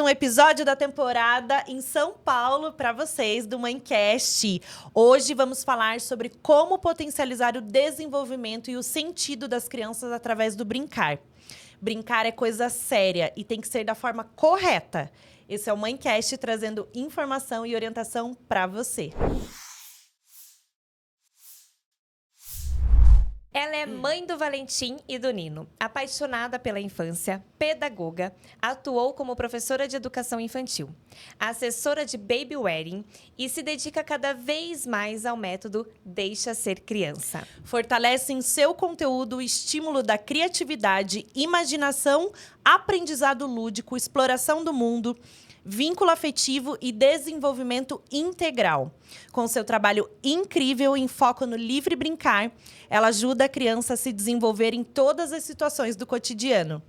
episódio da temporada em São Paulo para vocês do Mãecast. Hoje vamos falar sobre como potencializar o desenvolvimento e o sentido das crianças através do brincar. Brincar é coisa séria e tem que ser da forma correta. Esse é o Mãecast trazendo informação e orientação para você. Ela é mãe do Valentim e do Nino, apaixonada pela infância, pedagoga, atuou como professora de educação infantil, assessora de baby wedding e se dedica cada vez mais ao método Deixa Ser Criança. Fortalece em seu conteúdo o estímulo da criatividade, imaginação, aprendizado lúdico, exploração do mundo, vínculo afetivo e desenvolvimento integral. Com seu trabalho incrível em foco no livre brincar, ela ajuda a criança a se desenvolver em todas as situações do cotidiano.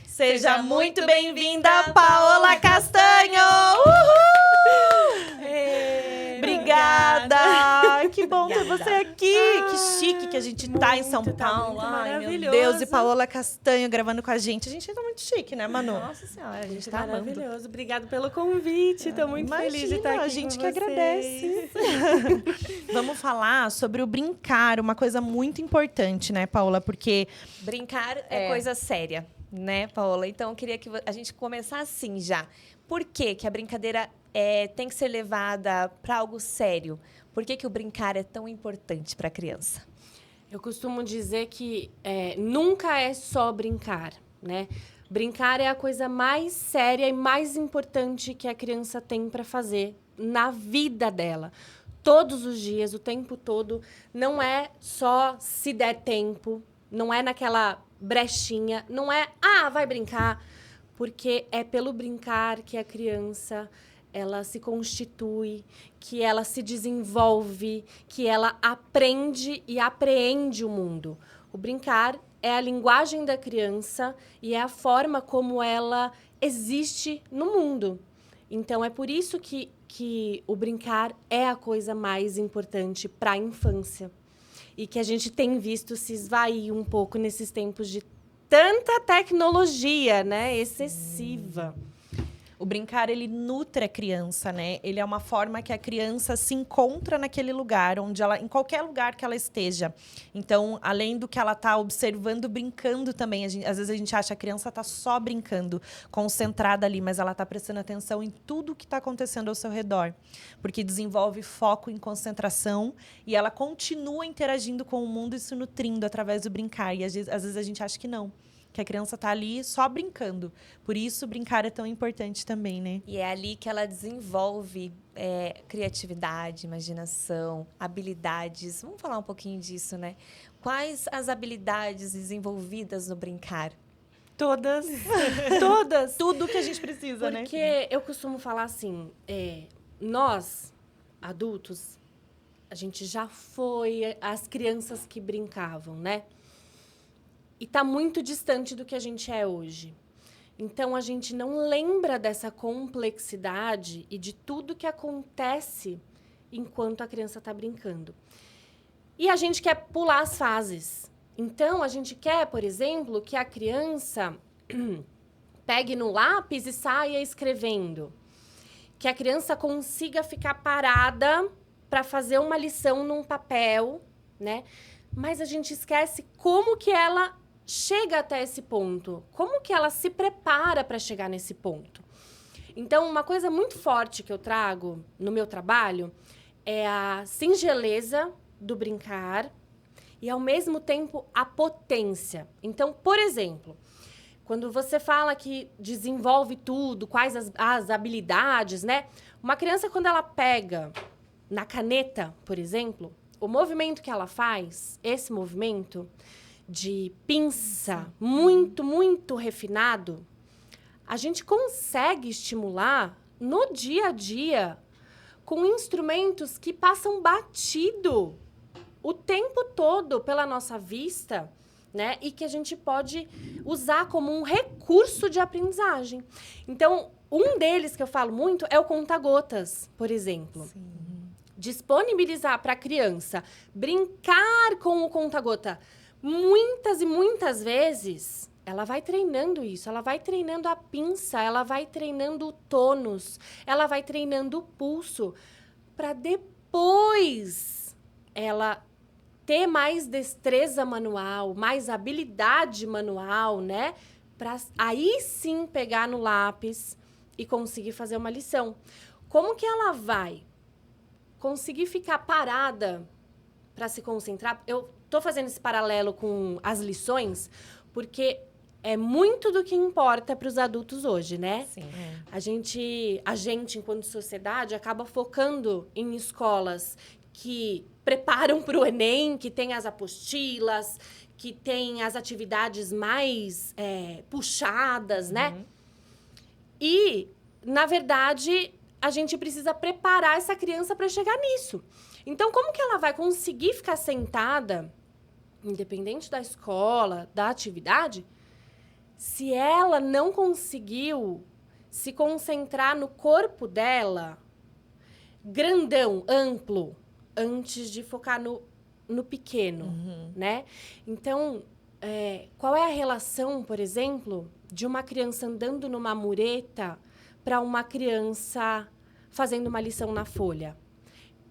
Seja muito bem-vinda, Paola Castanho! Uhul! Obrigada! Que bom ter você aqui! Que chique que a gente tá em São Paulo. Ai, meu Deus! E Paola Castanho gravando com a gente. A gente tá muito chique, né, Manu? Nossa Senhora, a gente tá tá maravilhoso. Obrigada pelo convite. Tô muito feliz de estar aqui a gente com que vocês. agradece. Vamos falar sobre o brincar, uma coisa muito importante, né, Paola? Porque brincar é coisa séria, né, Paola? Então, eu queria que a gente começasse assim já. Por que a brincadeira tem que ser levada para algo sério? Por que o brincar é tão importante para a criança? Eu costumo dizer que nunca é só brincar, né? Brincar é a coisa mais séria e mais importante que a criança tem para fazer na vida dela. Todos os dias, o tempo todo. Não é só se der tempo, não é naquela brechinha, não é, vai brincar. Porque é pelo brincar que a criança ela se constitui, que ela se desenvolve, que ela aprende e apreende o mundo. O brincar é a linguagem da criança e é a forma como ela existe no mundo. Então, é por isso que o brincar é a coisa mais importante para a infância. E que a gente tem visto se esvair um pouco nesses tempos de tanta tecnologia, né? Excessiva. O brincar, ele nutre a criança, né? Ele é uma forma que a criança se encontra naquele lugar, onde ela, em qualquer lugar que ela esteja. Então, além do que ela está observando, brincando também. Às vezes a gente acha que a criança está só brincando, concentrada ali, mas ela está prestando atenção em tudo que está acontecendo ao seu redor. Porque desenvolve foco em concentração e ela continua interagindo com o mundo e se nutrindo através do brincar. E às vezes a gente acha que não. Que a criança está ali só brincando. Por isso, brincar é tão importante também, né? E é ali que ela desenvolve criatividade, imaginação, habilidades. Vamos falar um pouquinho disso, né? Quais as habilidades desenvolvidas no brincar? Todas. Todas. Tudo que a gente precisa, né? Porque eu costumo falar assim, nós, adultos, a gente já foi as crianças que brincavam, né? E está muito distante do que a gente é hoje. Então, a gente não lembra dessa complexidade e de tudo que acontece enquanto a criança está brincando. E a gente quer pular as fases. Então, a gente quer, por exemplo, que a criança pegue no lápis e saia escrevendo. Que a criança consiga ficar parada para fazer uma lição num papel, né? Mas a gente esquece como que ela chega até esse ponto. Como que ela se prepara para chegar nesse ponto? Então, uma coisa muito forte que eu trago no meu trabalho é a singeleza do brincar e, ao mesmo tempo, a potência. Então, por exemplo, quando você fala que desenvolve tudo, quais as habilidades, né? Uma criança, quando ela pega na caneta, por exemplo, o movimento que ela faz, esse movimento de pinça muito, muito refinado, a gente consegue estimular no dia a dia com instrumentos que passam batido o tempo todo pela nossa vista, né? E que a gente pode usar como um recurso de aprendizagem. Então, um deles que eu falo muito é o conta-gotas, por exemplo. Sim. Disponibilizar para a criança brincar com o conta-gota muitas e muitas vezes, ela vai treinando isso, ela vai treinando a pinça, ela vai treinando o tônus, ela vai treinando o pulso, para depois ela ter mais destreza manual, mais habilidade manual, né? Para aí sim pegar no lápis e conseguir fazer uma lição. Como que ela vai conseguir ficar parada para se concentrar? Eu tô fazendo esse paralelo com as lições, porque é muito do que importa para os adultos hoje, né? Sim. A gente, enquanto sociedade, acaba focando em escolas que preparam para o Enem, que tem as apostilas, que tem as atividades mais puxadas, né? E, na verdade, a gente precisa preparar essa criança para chegar nisso. Então, como que ela vai conseguir ficar sentada, independente da escola, da atividade, se ela não conseguiu se concentrar no corpo dela, grandão, amplo, antes de focar no pequeno, né? Então, qual é a relação, por exemplo, de uma criança andando numa mureta para uma criança fazendo uma lição na folha?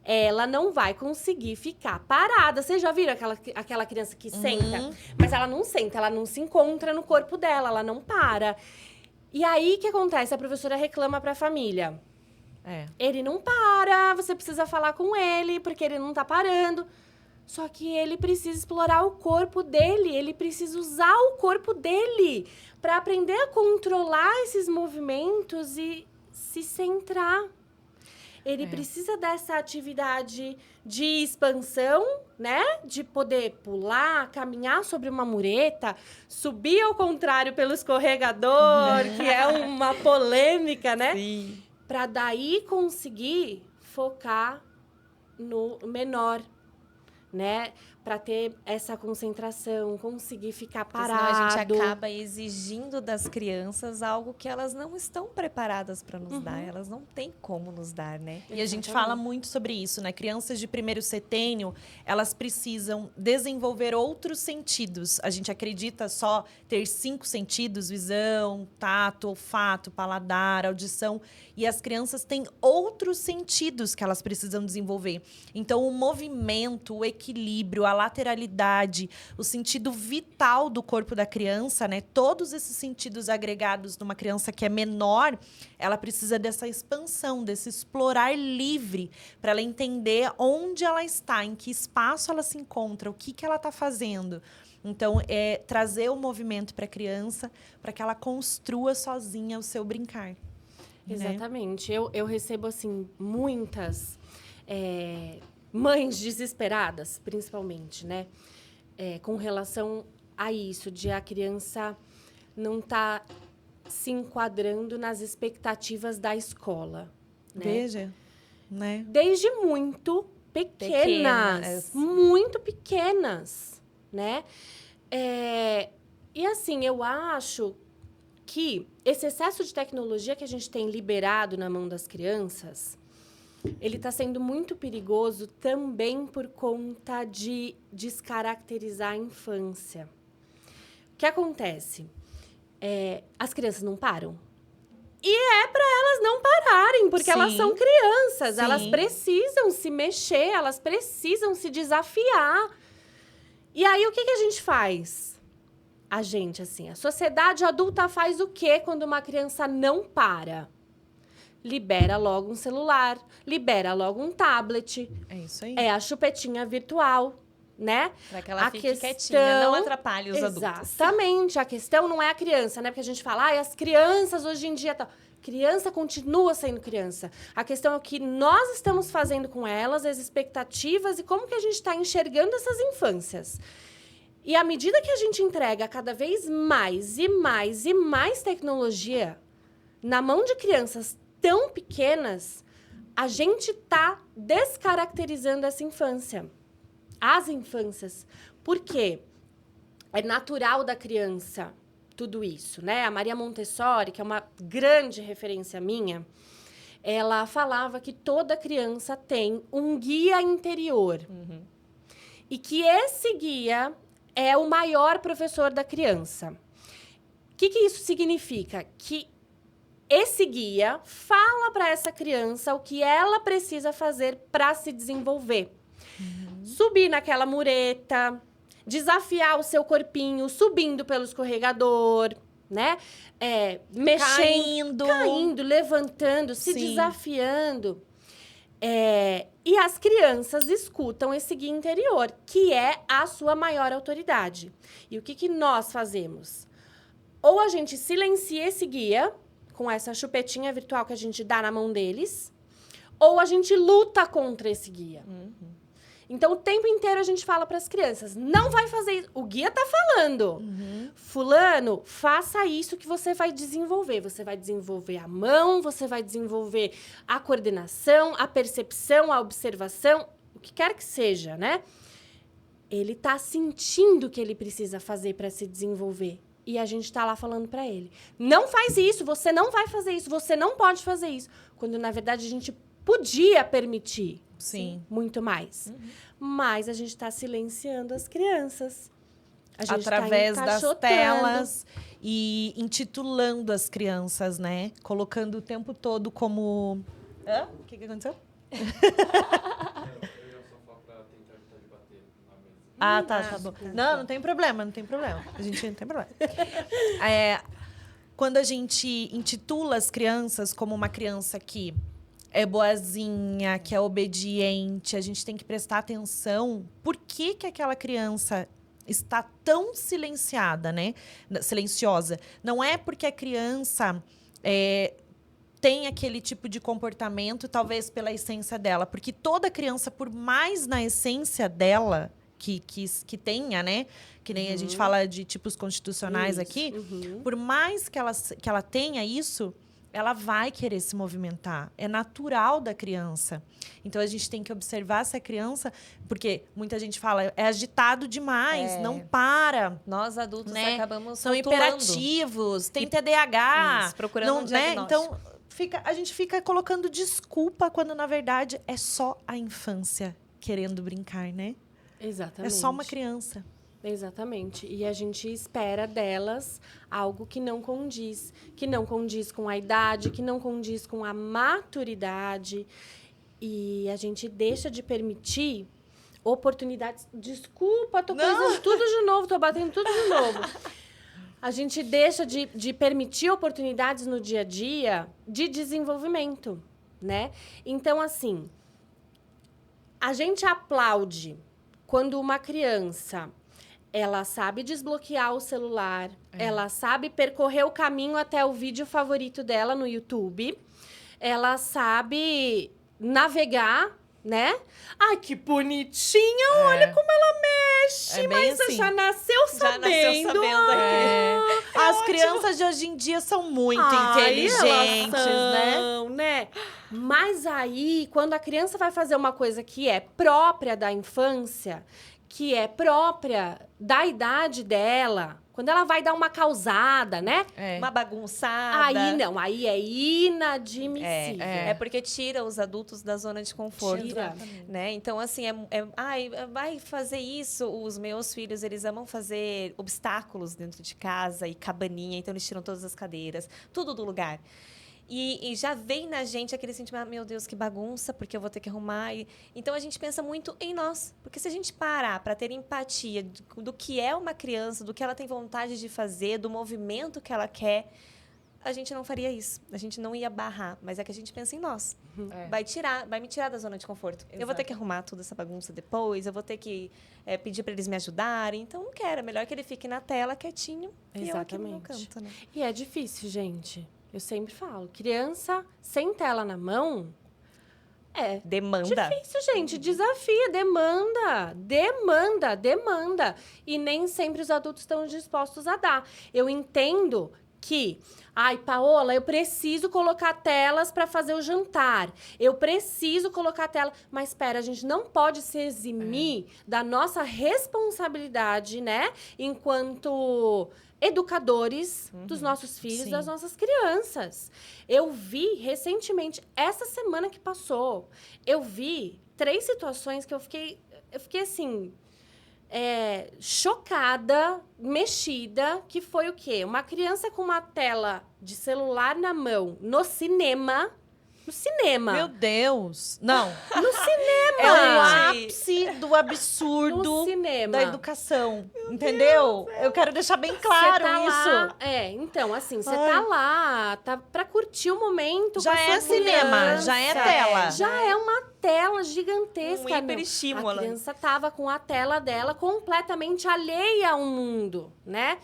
Ela não vai conseguir ficar parada. Vocês já viram aquela criança que senta? Mas ela não senta, ela não se encontra no corpo dela, ela não para. E aí, o que acontece? A professora reclama para a família. Ele não para, você precisa falar com ele, porque ele não tá parando. Só que ele precisa explorar o corpo dele, ele precisa usar o corpo dele para aprender a controlar esses movimentos e se centrar. Ele precisa dessa atividade de expansão, né? De poder pular, caminhar sobre uma mureta, subir ao contrário pelo escorregador, que é uma polêmica, né? Sim. Para daí conseguir focar no menor, né? Para ter essa concentração, conseguir ficar Porque parado. senão a gente acaba exigindo das crianças algo que elas não estão preparadas para nos dar. Elas não têm como nos dar, né? E a gente fala muito sobre isso, né? Crianças de primeiro setênio, elas precisam desenvolver outros sentidos. A gente acredita só ter 5 sentidos, visão, tato, olfato, paladar, audição. E as crianças têm outros sentidos que elas precisam desenvolver. Então, o movimento, o equilíbrio, a lateralidade, o sentido vital do corpo da criança, né? Todos esses sentidos agregados numa criança que é menor, ela precisa dessa expansão, desse explorar livre, para ela entender onde ela está, em que espaço ela se encontra, o que ela está fazendo. Então, é trazer o movimento para a criança, para que ela construa sozinha o seu brincar. Exatamente. Né? Eu recebo, assim, muitas mães desesperadas, principalmente, né? Com relação a isso, de a criança não estar se enquadrando nas expectativas da escola. Né? Veja, né? Desde muito pequenas. Muito pequenas, né? E assim, eu acho que esse excesso de tecnologia que a gente tem liberado na mão das crianças, ele está sendo muito perigoso também por conta de descaracterizar a infância. O que acontece? As crianças não param. E é para elas não pararem, porque elas são crianças. Sim. Elas precisam se mexer, elas precisam se desafiar. E aí, o que a gente faz? A gente, assim, a sociedade adulta faz o quê quando uma criança não para? Libera logo um celular, libera logo um tablet. É isso aí. É a chupetinha virtual, né? Para que ela fique quietinha, não atrapalhe os adultos. Exatamente. A questão não é a criança, né? Porque a gente fala, as crianças hoje em dia... Criança continua sendo criança. A questão é o que nós estamos fazendo com elas, as expectativas e como que a gente está enxergando essas infâncias. E à medida que a gente entrega cada vez mais e mais e mais tecnologia na mão de crianças tão pequenas, a gente está descaracterizando essa infância. As infâncias. Por quê? É natural da criança tudo isso, né? A Maria Montessori, que é uma grande referência minha, ela falava que toda criança tem um guia interior. E que esse guia é o maior professor da criança. que isso significa? Que esse guia fala para essa criança o que ela precisa fazer para se desenvolver. Subir naquela mureta, desafiar o seu corpinho, subindo pelo escorregador, né? Mexendo, caindo, levantando, se desafiando. E as crianças escutam esse guia interior, que é a sua maior autoridade. E o que nós fazemos? Ou a gente silencia esse guia, com essa chupetinha virtual que a gente dá na mão deles, ou a gente luta contra esse guia. Então, o tempo inteiro a gente fala para as crianças, não vai fazer isso. O guia tá falando. Fulano, faça isso que você vai desenvolver. Você vai desenvolver a mão, você vai desenvolver a coordenação, a percepção, a observação, o que quer que seja, né? Ele tá sentindo que ele precisa fazer para se desenvolver. E a gente tá lá falando para ele, não faz isso, você não vai fazer isso, você não pode fazer isso. Quando, na verdade, a gente podia permitir. Sim. Muito mais. Mas a gente está silenciando as crianças. A gente através tá das encaixotando. telas e intitulando as crianças, né? Colocando o tempo todo como... Hã? O que aconteceu? Eu ia só falar pra tentar evitar de bater na mesa. Tá bom. Não tem problema. A gente não tem problema. Quando a gente intitula as crianças como uma criança que é boazinha, que é obediente, a gente tem que prestar atenção por que aquela criança está tão silenciada, né? Silenciosa. Não é porque a criança tem aquele tipo de comportamento, talvez pela essência dela. Porque toda criança, por mais na essência dela que tenha, né? Que nem a gente fala de tipos constitucionais aqui. Por mais que ela tenha isso, ela vai querer se movimentar. É natural da criança. Então, a gente tem que observar essa criança, porque muita gente fala, é agitado demais, não para. Nós, adultos, né? acabamos São rotulando. hiperativos, tem TDAH. Isso, procurando um diagnóstico. Então, a gente fica colocando desculpa, quando, na verdade, é só a infância querendo brincar, né? Exatamente. É só uma criança. Exatamente. E a gente espera delas algo que não condiz com a idade, que não condiz com a maturidade. E a gente deixa de permitir oportunidades. Desculpa, tô coisando tudo de novo, tô batendo tudo de novo. A gente deixa de permitir oportunidades no dia a dia de desenvolvimento, né? Então, assim, a gente aplaude quando uma criança... Ela sabe desbloquear o celular, ela sabe percorrer o caminho até o vídeo favorito dela no YouTube, ela sabe navegar, né? Ai, que bonitinha, olha como ela mexe, mas assim. já nasceu sabendo. As crianças de hoje em dia são muito inteligentes, né? Mas aí, quando a criança vai fazer uma coisa que é própria da infância, que é própria da idade dela, quando ela vai dar uma causada, né? Uma bagunçada. Aí é inadmissível. É porque tira os adultos da zona de conforto. Tira. Né? Então, assim, vai fazer isso. Os meus filhos, eles amam fazer obstáculos dentro de casa e cabaninha, então eles tiram todas as cadeiras, tudo do lugar. E já vem na gente aquele sentimento, meu Deus, que bagunça, porque eu vou ter que arrumar. Então, a gente pensa muito em nós. Porque se a gente parar para ter empatia do que é uma criança, do que ela tem vontade de fazer, do movimento que ela quer, a gente não faria isso. A gente não ia barrar. Mas é que a gente pensa em nós. Vai me tirar da zona de conforto. Exato. Eu vou ter que arrumar toda essa bagunça depois, eu vou ter que pedir para eles me ajudarem. Então, não quero. É melhor que ele fique na tela, quietinho, e eu aqui no meu canto, né? E é difícil, gente. Eu sempre falo, criança sem tela na mão demanda. Difícil, gente. Desafia, demanda. E nem sempre os adultos estão dispostos a dar. Eu entendo que, Paola, eu preciso colocar telas para fazer o jantar. Eu preciso colocar tela. Mas espera, a gente não pode se eximir da nossa responsabilidade, né? Enquanto educadores dos nossos filhos, das nossas crianças. Eu vi recentemente, essa semana que passou, eu vi 3 situações que eu fiquei assim, chocada, mexida, que foi o quê? Uma criança com uma tela de celular na mão no cinema. No cinema. Meu Deus! Não. No cinema! É o ápice do absurdo No cinema. da educação. Entendeu? Eu quero deixar bem claro Cê tá isso. lá, então, assim, você tá lá, tá pra curtir o momento Já com a é sua cinema, criança. já é tela. Já é uma tela gigantesca. Um meu. hiperestímulo. A criança tava com a tela dela completamente alheia ao mundo, né?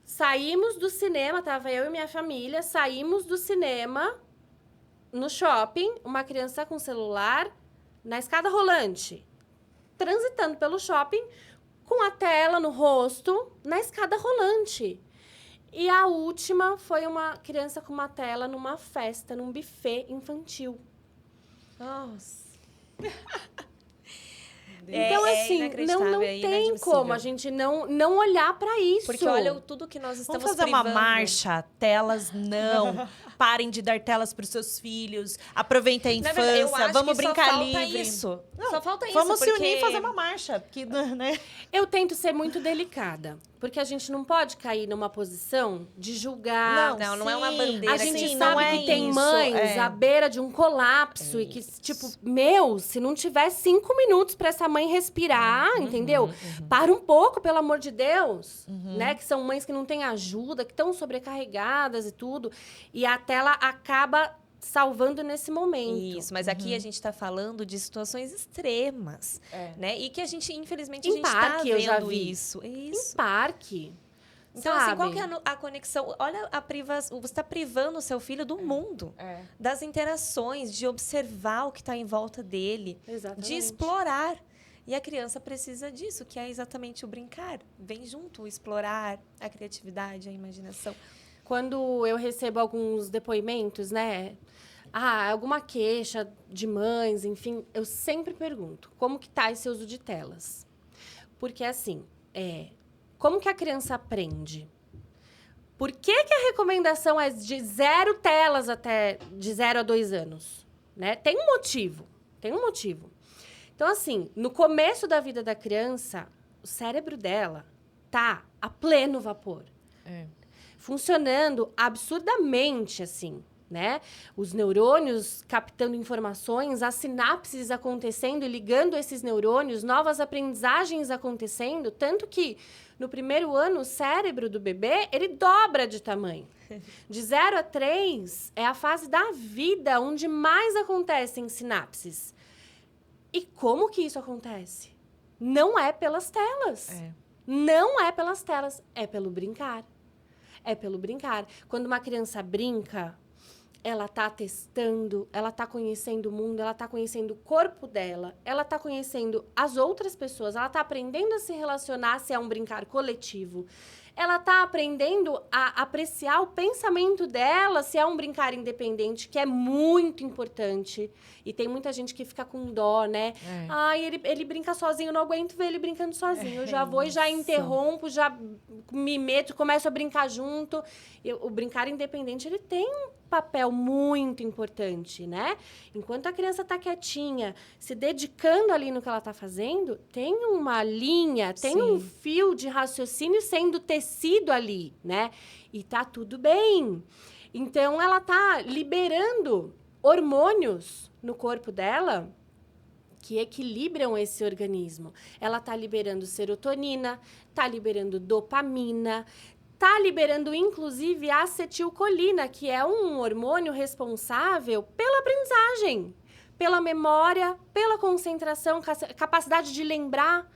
Saímos do cinema, tava eu e minha família, saímos do cinema no shopping, uma criança com celular na escada rolante, transitando pelo shopping com a tela no rosto na escada rolante. E a última foi uma criança com uma tela numa festa, num buffet infantil. Nossa. Então, assim, não inacreditável, é tem inadmissível. como a gente não olhar para isso. Porque olha tudo que nós estamos Vamos fazer uma privando. marcha, telas não. Parem de dar telas para os seus filhos. Aproveitem a Na verdade, eu infância. acho Vamos que brincar só falta livre. Isso. Não, Só falta isso. Vamos se porque... unir e fazer uma marcha. Porque, né? Eu tento ser muito delicada, porque a gente não pode cair numa posição de julgar. Não é uma sim, bandeira A gente sim, sabe não é que tem isso, mães é. à beira de um colapso e que, tipo, se não tiver 5 minutos para essa mãe respirar, entendeu? Para um pouco, pelo amor de Deus, né? Que são mães que não têm ajuda, que estão sobrecarregadas e tudo. E a tela acaba salvando nesse momento. Isso, mas aqui a gente está falando de situações extremas, né? E que a gente, infelizmente, Em a gente está parque, eu já vendo vi. isso. Em Isso. parque. Então, sabe? assim, qual que é a conexão? Olha, você está privando o seu filho do mundo, das interações, de observar o que está em volta dele, Exatamente. de explorar. E a criança precisa disso, que é exatamente o brincar. Vem junto, o explorar a criatividade, a imaginação. Quando eu recebo alguns depoimentos, né? Alguma queixa de mães, enfim, eu sempre pergunto, como que tá esse uso de telas? Porque, assim, como que a criança aprende? Por que que a recomendação é de 0 telas até de 0 a 2 anos? Né? Tem um motivo. Então, assim, no começo da vida da criança, o cérebro dela tá a pleno vapor. Funcionando absurdamente, assim, né? Os neurônios captando informações, as sinapses acontecendo e ligando esses neurônios, novas aprendizagens acontecendo, tanto que no primeiro ano o cérebro do bebê, ele dobra de tamanho. De 0 a 3 é a fase da vida onde mais acontecem sinapses. E como que isso acontece? Não é pelas telas. Não é pelas telas, é pelo brincar. É pelo brincar. Quando uma criança brinca, ela tá testando, ela tá conhecendo o mundo, ela tá conhecendo o corpo dela, ela tá conhecendo as outras pessoas, ela tá aprendendo a se relacionar se é um brincar coletivo. Ela tá aprendendo a apreciar o pensamento dela se é um brincar independente, que é muito importante. E tem muita gente que fica com dó, né? Ele brinca sozinho, eu não aguento ver ele brincando sozinho. Eu já vou e já interrompo, já me meto, começo a brincar junto. O brincar independente, ele tem um papel muito importante, né? Enquanto a criança tá quietinha, se dedicando ali no que ela tá fazendo, tem uma linha, tem um fio de raciocínio sendo tecido ali, né? E tá tudo bem. Então, ela tá liberando hormônios no corpo dela que equilibram esse organismo. Ela tá liberando serotonina, tá liberando dopamina, tá liberando, inclusive, acetilcolina, que é um hormônio responsável pela aprendizagem, pela memória, pela concentração, capacidade de lembrar,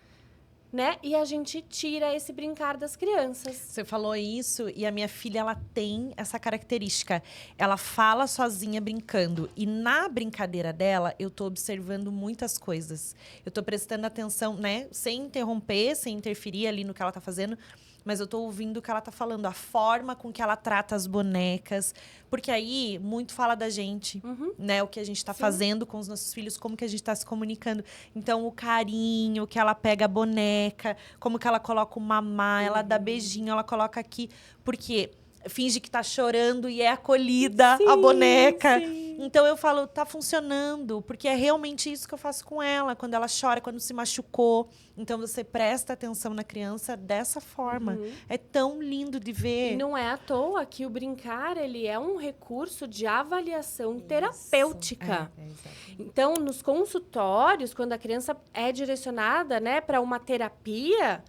né? E a gente tira esse brincar das crianças. Você falou isso e a minha filha, ela tem essa característica. Ela fala sozinha brincando. E na brincadeira dela, eu tô observando muitas coisas. Eu tô prestando atenção, né? Sem interromper, sem interferir ali no que ela tá fazendo. Mas eu tô ouvindo o que ela tá falando, a forma com que ela trata as bonecas. Porque aí, muito fala da gente, né? O que a gente tá fazendo com os nossos filhos, como que a gente tá se comunicando. Então, o carinho, que ela pega a boneca, como que ela coloca o mamá, ela dá beijinho, ela coloca aqui. Porque finge que tá chorando e é acolhida a boneca. Então eu falo, tá funcionando, porque é realmente isso que eu faço com ela, quando ela chora, quando se machucou. Então você presta atenção na criança dessa forma. É tão lindo de ver. E não é à toa que o brincar, ele é um recurso de avaliação terapêutica. Então, nos consultórios, quando a criança é direcionada, né, para uma terapia,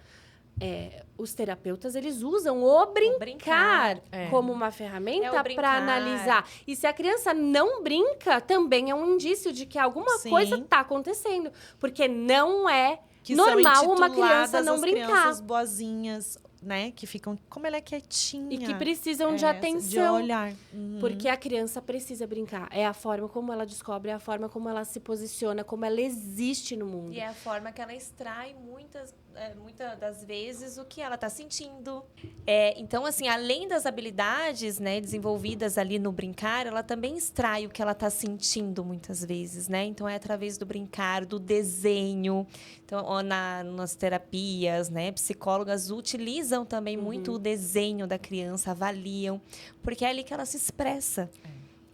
os terapeutas, eles usam o brincar como uma ferramenta para analisar. E se a criança não brinca, também é um indício de que alguma coisa está acontecendo. Porque não é normal uma criança não brincar. Crianças boazinhas, né? Que ficam, como ela é quietinha. E que precisam de atenção. De olhar. Porque a criança precisa brincar. É a forma como ela descobre, é a forma como ela se posiciona, como ela existe no mundo. E é a forma que ela extrai muitas das vezes o que ela está sentindo. Então, assim, além das habilidades, né, desenvolvidas ali no brincar, ela também extrai o que ela está sentindo muitas vezes, né? Então, é através do brincar, do desenho. Então, nas terapias, né, psicólogas utilizam também muito o desenho da criança, avaliam, porque é ali que ela se expressa.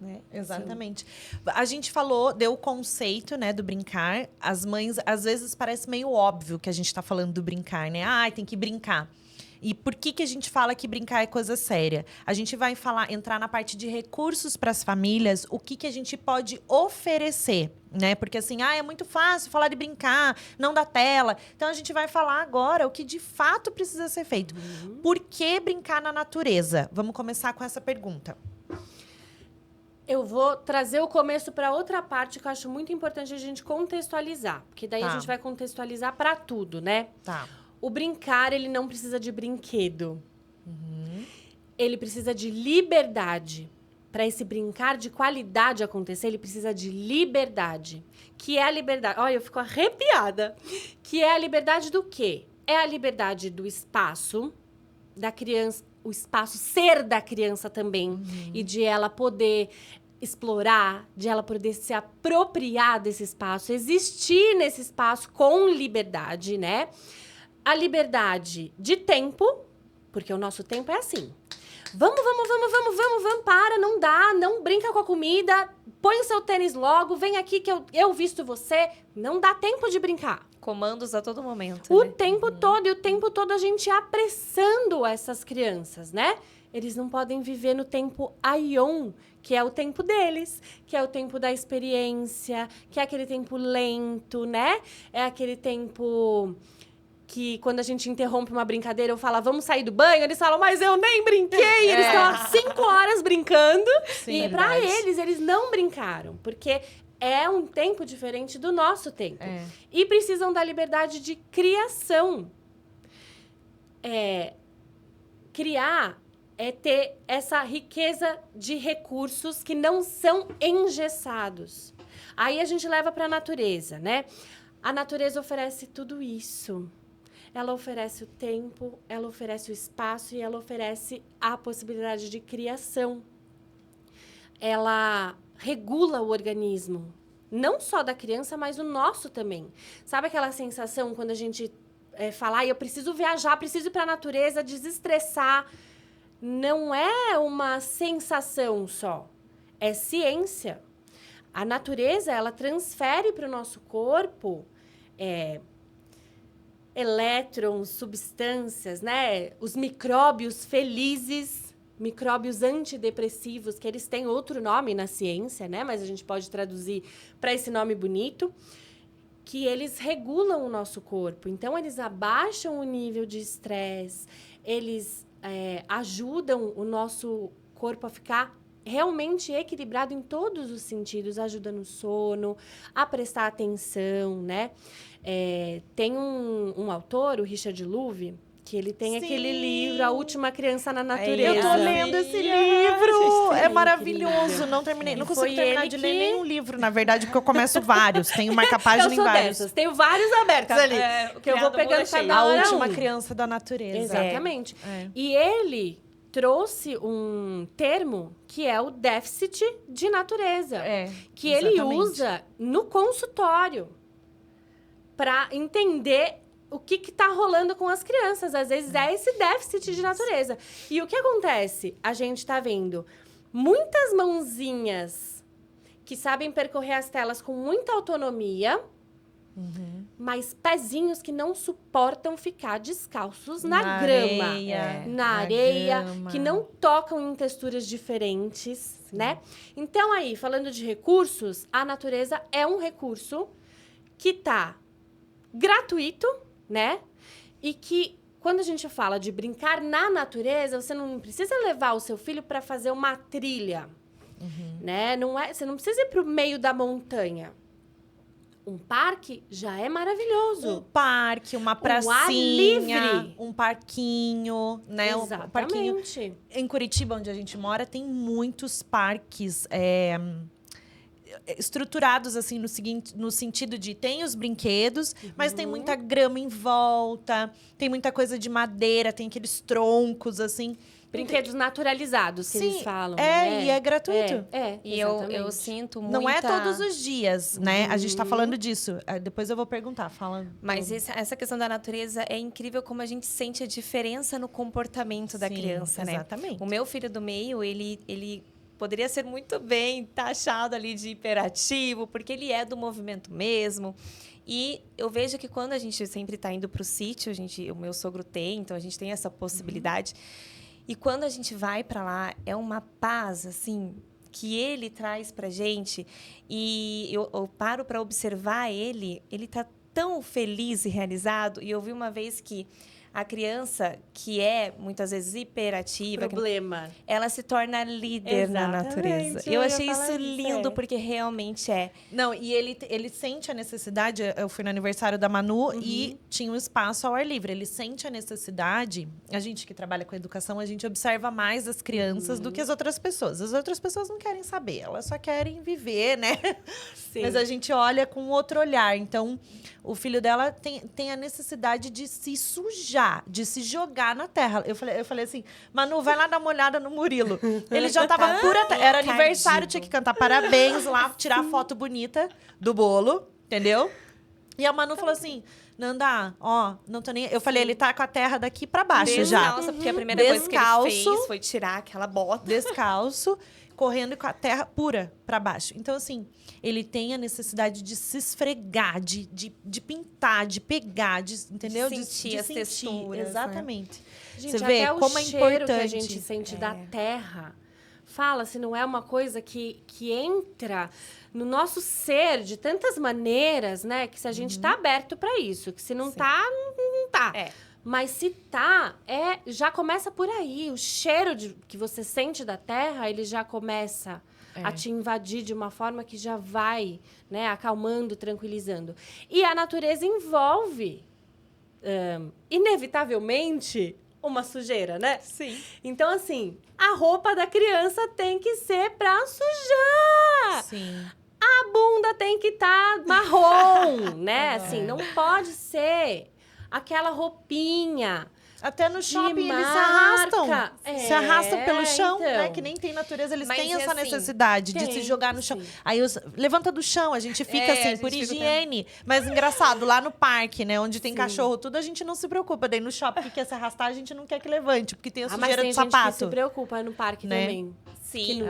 Né? Exatamente. A gente deu o conceito, né, do brincar. As mães, às vezes, parece meio óbvio que a gente está falando do brincar, né? Tem que brincar. E por que a gente fala que brincar é coisa séria? A gente vai entrar na parte de recursos para as famílias, o que a gente pode oferecer, né? Porque assim, é muito fácil falar de brincar, não da tela. Então, a gente vai falar agora o que de fato precisa ser feito. Por que brincar na natureza? Vamos começar com essa pergunta. Eu vou trazer o começo para outra parte que eu acho muito importante a gente contextualizar. Porque daí a gente vai contextualizar para tudo, né? Tá. O brincar, ele não precisa de brinquedo. Ele precisa de liberdade. Para esse brincar de qualidade acontecer, ele precisa de liberdade. Que é a liberdade... Olha, eu fico arrepiada. Que é a liberdade do quê? É a liberdade do espaço, da criança... O espaço ser da criança também. E de ela poder explorar, de ela poder se apropriar desse espaço, existir nesse espaço com liberdade, né? A liberdade de tempo, porque o nosso tempo é assim. Vamos, para, não dá, não brinca com a comida, põe o seu tênis logo, vem aqui que eu visto você. Não dá tempo de brincar. Comandos a todo momento. O tempo todo, e o tempo todo a gente apressando essas crianças, né? Eles não podem viver no tempo aion, que é o tempo deles, que é o tempo da experiência, que é aquele tempo lento, né? É aquele tempo que quando a gente interrompe uma brincadeira, eu falo, vamos sair do banho, eles falam, mas eu nem brinquei, eles estão há 5 horas brincando. Sim, e para eles não brincaram, porque é um tempo diferente do nosso tempo. E precisam da liberdade de criação. Criar é ter essa riqueza de recursos que não são engessados. Aí a gente leva para a natureza, né? A natureza oferece tudo isso. Ela oferece o tempo, ela oferece o espaço e ela oferece a possibilidade de criação. Ela regula o organismo, não só da criança, mas o nosso também. Sabe aquela sensação quando a gente fala, eu preciso viajar, preciso ir para a natureza, desestressar? Não é uma sensação só, é ciência. A natureza, ela transfere para o nosso corpo elétrons, substâncias, né? Os micróbios felizes, micróbios antidepressivos, que eles têm outro nome na ciência, né? Mas a gente pode traduzir para esse nome bonito, que eles regulam o nosso corpo. Então, eles abaixam o nível de estresse, eles ajudam o nosso corpo a ficar realmente equilibrado em todos os sentidos, ajuda no sono, a prestar atenção, né? Tem um autor, o Richard Louv, que ele tem aquele livro, A Última Criança na Natureza. Eu tô lendo esse livro, é maravilhoso. Não terminei, não consigo terminar de ler nenhum livro, na verdade, porque eu começo vários. Tenho marca-página em vários. Dessas. Tenho vários abertos ali, que eu vou pegando cada hora. A Última Criança da Natureza. Exatamente. E ele trouxe um termo que é o déficit de natureza, que ele usa no consultório para entender o que está rolando com as crianças. Às vezes é esse déficit de natureza. E o que acontece? A gente está vendo muitas mãozinhas que sabem percorrer as telas com muita autonomia, mas pezinhos que não suportam ficar descalços na grama, areia, na areia, grama. que não tocam em texturas diferentes, né? Então, aí, falando de recursos, a natureza é um recurso que tá gratuito, né? E que, quando a gente fala de brincar na natureza, você não precisa levar o seu filho para fazer uma trilha, né? Você não precisa ir para o meio da montanha. Um parque já é maravilhoso. Um parque, uma ar pracinha, livre. um parquinho, né? Um parquinho. Exatamente. Em Curitiba, onde a gente mora, tem muitos parques estruturados assim no sentido de tem os brinquedos, mas tem muita grama em volta, tem muita coisa de madeira, tem aqueles troncos assim. Brinquedos naturalizados, que eles falam. E é gratuito. E eu sinto muita... Não é todos os dias, né? A gente tá falando disso. Depois eu vou perguntar. Fala. Mas essa questão da natureza é incrível como a gente sente a diferença no comportamento da Sim, criança, né? exatamente. O meu filho do meio, ele poderia ser muito bem taxado ali de hiperativo, porque ele é do movimento mesmo. E eu vejo que quando a gente sempre está indo para o sítio, o meu sogro tem, então a gente tem essa possibilidade. E quando a gente vai para lá, é uma paz, assim, que ele traz pra gente. E eu paro para observar ele tá tão feliz e realizado. E eu vi uma vez que a criança, que é muitas vezes hiperativa, Problema. ela se torna líder na natureza. Exatamente, Eu eu ia achei falar isso isso, lindo, porque realmente é. Não, e ele sente a necessidade. Eu fui no aniversário da Manu e tinha um espaço ao ar livre. Ele sente a necessidade. A gente que trabalha com educação, a gente observa mais as crianças do que as outras pessoas. As outras pessoas não querem saber, elas só querem viver, né? Sim. Mas a gente olha com outro olhar. Então, o filho dela tem a necessidade de se sujar, de se jogar na terra. Eu falei assim, Manu, vai lá dar uma olhada no Murilo. Ele já tava pura... Era aniversário, tinha que cantar parabéns lá, tirar foto bonita do bolo, entendeu? E a Manu falou assim, Nanda, ó, não tô nem... Eu falei, ele tá com a terra daqui pra baixo já. Descalça, porque a primeira coisa que ele Descalço. fez foi tirar aquela bota. Descalço, correndo com a terra pura pra baixo. Então, assim, ele tem a necessidade de se esfregar, de pintar, de pegar, entendeu? De sentir as texturas, né? Exatamente. Gente, Você vê até como o é cheiro importante. que a gente sente da terra. Fala, se não é uma coisa que entra no nosso ser de tantas maneiras, né? Que se a gente tá aberto para isso. Que se não tá, não tá. É. Mas se tá, já começa por aí. O cheiro que você sente da terra, ele já começa a te invadir de uma forma que já vai, né, acalmando, tranquilizando. E a natureza envolve, inevitavelmente, uma sujeira, né? Sim. Então, assim, a roupa da criança tem que ser pra sujar. Sim. A bunda tem que estar marrom, né? Assim, não pode ser aquela roupinha. Até no shopping eles se marca. arrastam. Se arrastam pelo chão, Então. né? Que nem tem natureza, eles Mas têm e essa assim, necessidade de se tem, jogar no chão. sim. Aí levanta do chão, a gente fica assim, a gente por fica higiene. Mas engraçado, lá no parque, né? Onde tem cachorro, tudo, a gente não se preocupa. Daí no shopping que quer se arrastar, a gente não quer que levante, porque tem a Mas sujeira tem do gente que sapato. se preocupa no parque Né? também. Sim,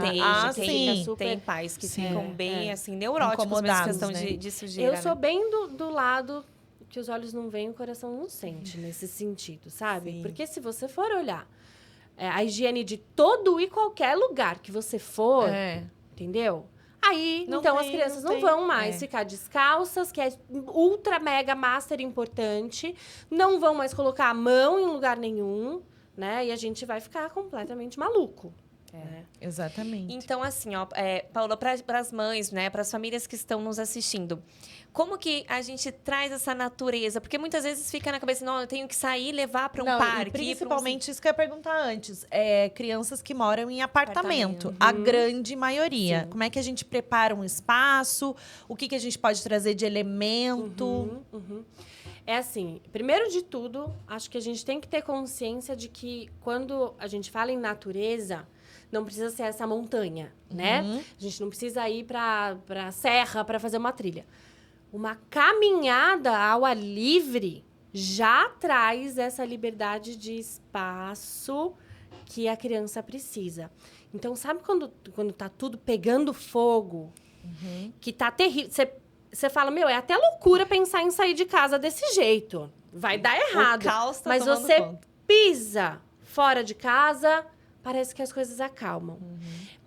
sim. tem pais que Sim. ficam bem, assim, neuróticos mesmo, Incomodados, questão né? de sujeira. Eu sou né? bem do lado que os olhos não veem, o coração não sente nesse sentido, sabe? Sim. Porque se você for olhar a higiene de todo e qualquer lugar que você for, entendeu? Aí, Não então, tem, as crianças não não tem. vão mais ficar descalças, que é ultra, mega, master importante. Não vão mais colocar a mão em lugar nenhum, né? E a gente vai ficar completamente maluco. Né? Exatamente. Então, assim, ó, Paula, para as mães, né, para as famílias que estão nos assistindo, como que a gente traz essa natureza? Porque muitas vezes fica na cabeça, não, eu tenho que sair e levar para um Não, parque. e principalmente, isso que eu ia perguntar antes. Crianças que moram em apartamento. A grande maioria. Sim. Como é que a gente prepara um espaço? O que a gente pode trazer de elemento? É assim, primeiro de tudo, acho que a gente tem que ter consciência de que quando a gente fala em natureza, não precisa ser essa montanha, né? A gente não precisa ir para a serra para fazer uma trilha. Uma caminhada ao ar livre já traz essa liberdade de espaço que a criança precisa. Então, sabe quando tá tudo pegando fogo que tá terrível. Você fala, meu, é até loucura pensar em sair de casa desse jeito. Vai dar errado. O caos tá Mas tomando você conta. pisa fora de casa, parece que as coisas acalmam.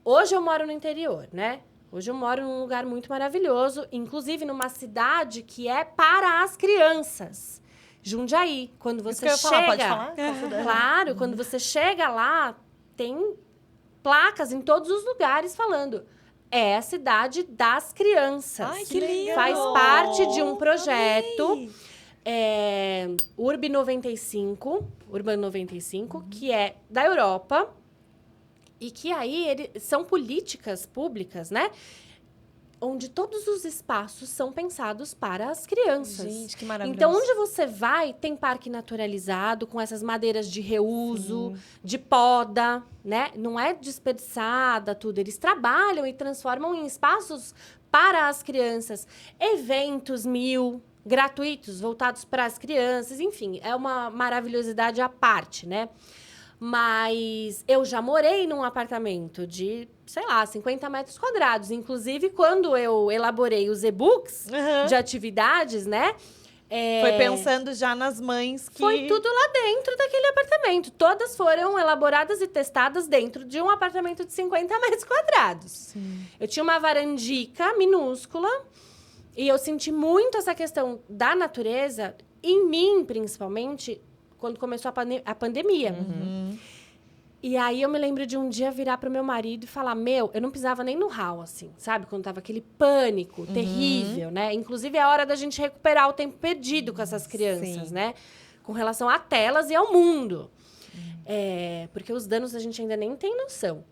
Hoje eu moro no interior, né? Hoje eu moro num lugar muito maravilhoso, inclusive numa cidade que é para as crianças. Jundiaí. Quando Isso você que eu ia falar, pode chega... falar? Claro, quando você chega lá, tem placas em todos os lugares falando... É a cidade das crianças. Ai, que lindo! Faz parte de um projeto... Urban 95, que é da Europa, e que aí são políticas públicas, né? Onde todos os espaços são pensados para as crianças. Gente, que maravilhoso. Então, onde você vai, tem parque naturalizado, com essas madeiras de reuso, de poda, né? Não é desperdiçada, tudo. Eles trabalham e transformam em espaços para as crianças. Eventos gratuitos, voltados para as crianças. Enfim, é uma maravilhosidade à parte, né? Mas eu já morei num apartamento de, sei lá, 50 metros quadrados. Inclusive, quando eu elaborei os e-books de atividades, né? Foi pensando já nas mães que... Foi tudo lá dentro daquele apartamento. Todas foram elaboradas e testadas dentro de um apartamento de 50 metros quadrados. Sim. Eu tinha uma varandica minúscula e eu senti muito essa questão da natureza, em mim, principalmente, quando começou a pandemia. E aí, eu me lembro de um dia virar pro meu marido e falar, eu não pisava nem no hall, assim, sabe? Quando tava aquele pânico terrível, né? Inclusive, é hora da gente recuperar o tempo perdido com essas crianças, né? Com relação a telas e ao mundo. Porque os danos a gente ainda nem tem noção.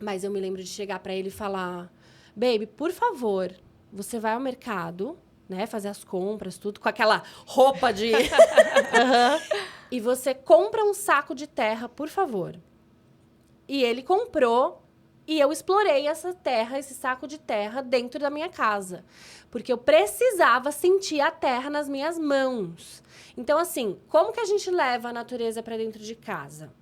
Mas eu me lembro de chegar para ele e falar, baby, por favor, você vai ao mercado... né, fazer as compras, tudo, com aquela roupa de... E você compra um saco de terra, por favor. E ele comprou, e eu explorei essa terra, esse saco de terra, dentro da minha casa. Porque eu precisava sentir a terra nas minhas mãos. Então, assim, como que a gente leva a natureza para dentro de casa?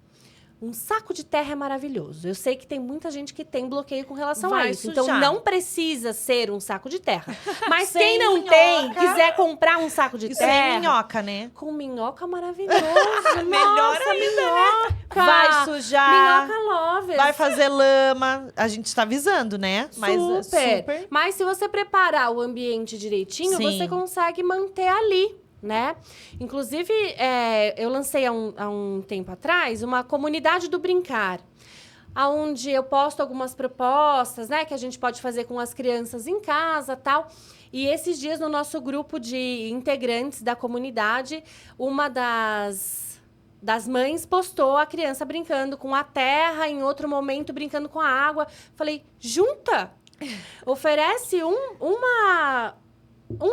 Um saco de terra é maravilhoso. Eu sei que tem muita gente que tem bloqueio com relação a isso. sujar. Então, não precisa ser um saco de terra. Mas Sem quem não minhoca. tem, quiser comprar um saco de Isso terra... é minhoca, né? Com minhoca maravilhoso. Melhor Nossa, ainda, minhoca. Vai sujar, Minhoca lovers. vai fazer lama. A gente tá avisando, né? Mas Super. Mas se você preparar o ambiente direitinho, Sim. você consegue manter ali, né? Inclusive, eu lancei há um tempo atrás uma comunidade do brincar, onde eu posto algumas propostas, né? Que a gente pode fazer com as crianças em casa, tal. E esses dias, no nosso grupo de integrantes da comunidade, uma das mães postou a criança brincando com a terra, em outro momento brincando com a água. Falei, junta! Oferece um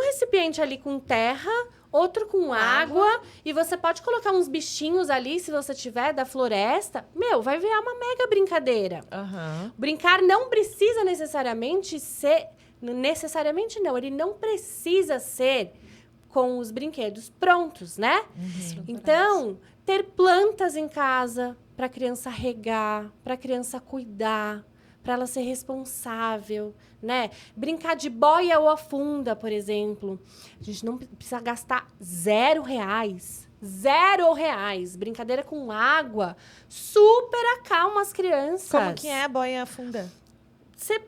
recipiente ali com terra, outro com água, e você pode colocar uns bichinhos ali, se você tiver, da floresta. Vai virar uma mega brincadeira. Brincar não precisa necessariamente ser... Necessariamente não, ele não precisa ser com os brinquedos prontos, né? Então, ter plantas em casa para a criança regar, para a criança cuidar, para ela ser responsável, né? Brincar de boia ou afunda, por exemplo. A gente não precisa gastar R$0. R$0. Brincadeira com água super acalma as crianças. Como que é a boia funda? Você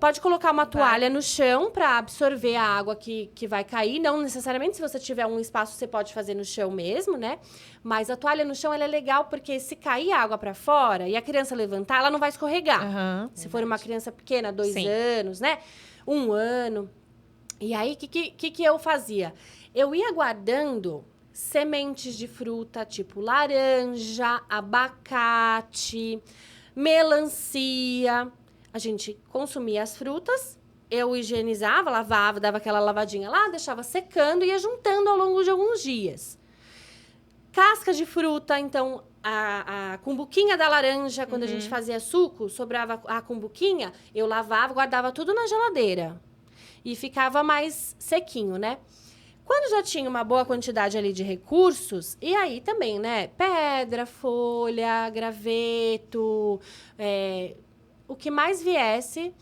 pode colocar uma toalha no chão para absorver a água que vai cair. Não necessariamente, se você tiver um espaço, você pode fazer no chão mesmo, né? Mas a toalha no chão ela é legal porque se cair a água para fora e a criança levantar, ela não vai escorregar. Se for uma criança pequena, 2 anos, né? 1 ano. E aí, o que eu fazia? Eu ia guardando sementes de fruta, tipo laranja, abacate, melancia. A gente consumia as frutas, eu higienizava, lavava, dava aquela lavadinha lá, deixava secando e ia juntando ao longo de alguns dias. Casca de fruta, então, a cumbuquinha da laranja, quando a gente fazia suco, sobrava a cumbuquinha, eu lavava, guardava tudo na geladeira. E ficava mais sequinho, né? Quando já tinha uma boa quantidade ali de recursos, e aí também, né? Pedra, folha, graveto, o que mais viesse,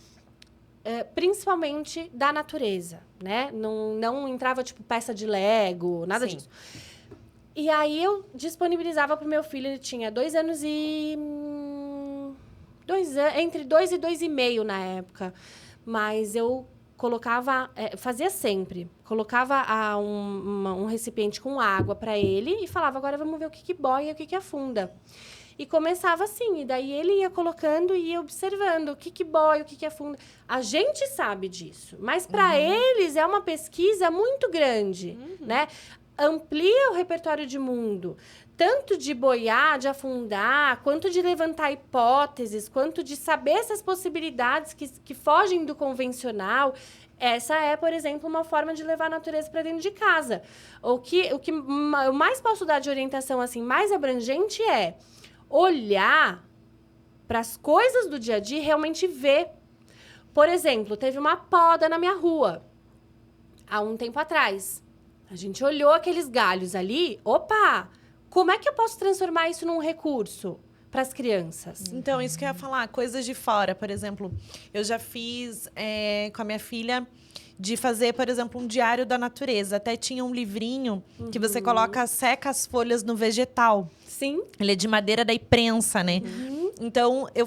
principalmente da natureza, né? Não entrava, tipo, peça de Lego, nada Sim. disso. E aí, eu disponibilizava pro meu filho, ele tinha 2 anos e... entre 2 e 2,5 na época. Mas eu colocava... fazia sempre. Colocava um recipiente com água para ele e falava, agora vamos ver o que boia e o que afunda. E começava assim, e daí ele ia colocando e ia observando o que boia, o que afunda. A gente sabe disso, mas para eles é uma pesquisa muito grande, né? Amplia o repertório de mundo, tanto de boiar, de afundar, quanto de levantar hipóteses, quanto de saber essas possibilidades que fogem do convencional. Essa é, por exemplo, uma forma de levar a natureza para dentro de casa. O que eu mais posso dar de orientação assim mais abrangente é olhar para as coisas do dia a dia e realmente ver. Por exemplo, teve uma poda na minha rua há um tempo atrás. A gente olhou aqueles galhos ali. Opa! Como é que eu posso transformar isso num recurso para as crianças? Então, isso que eu ia falar, coisas de fora, por exemplo. Eu já fiz com a minha filha de fazer, por exemplo, um diário da natureza. Até tinha um livrinho que você seca as folhas no vegetal. Sim. Ele é de madeira, daí prensa, né? Então, eu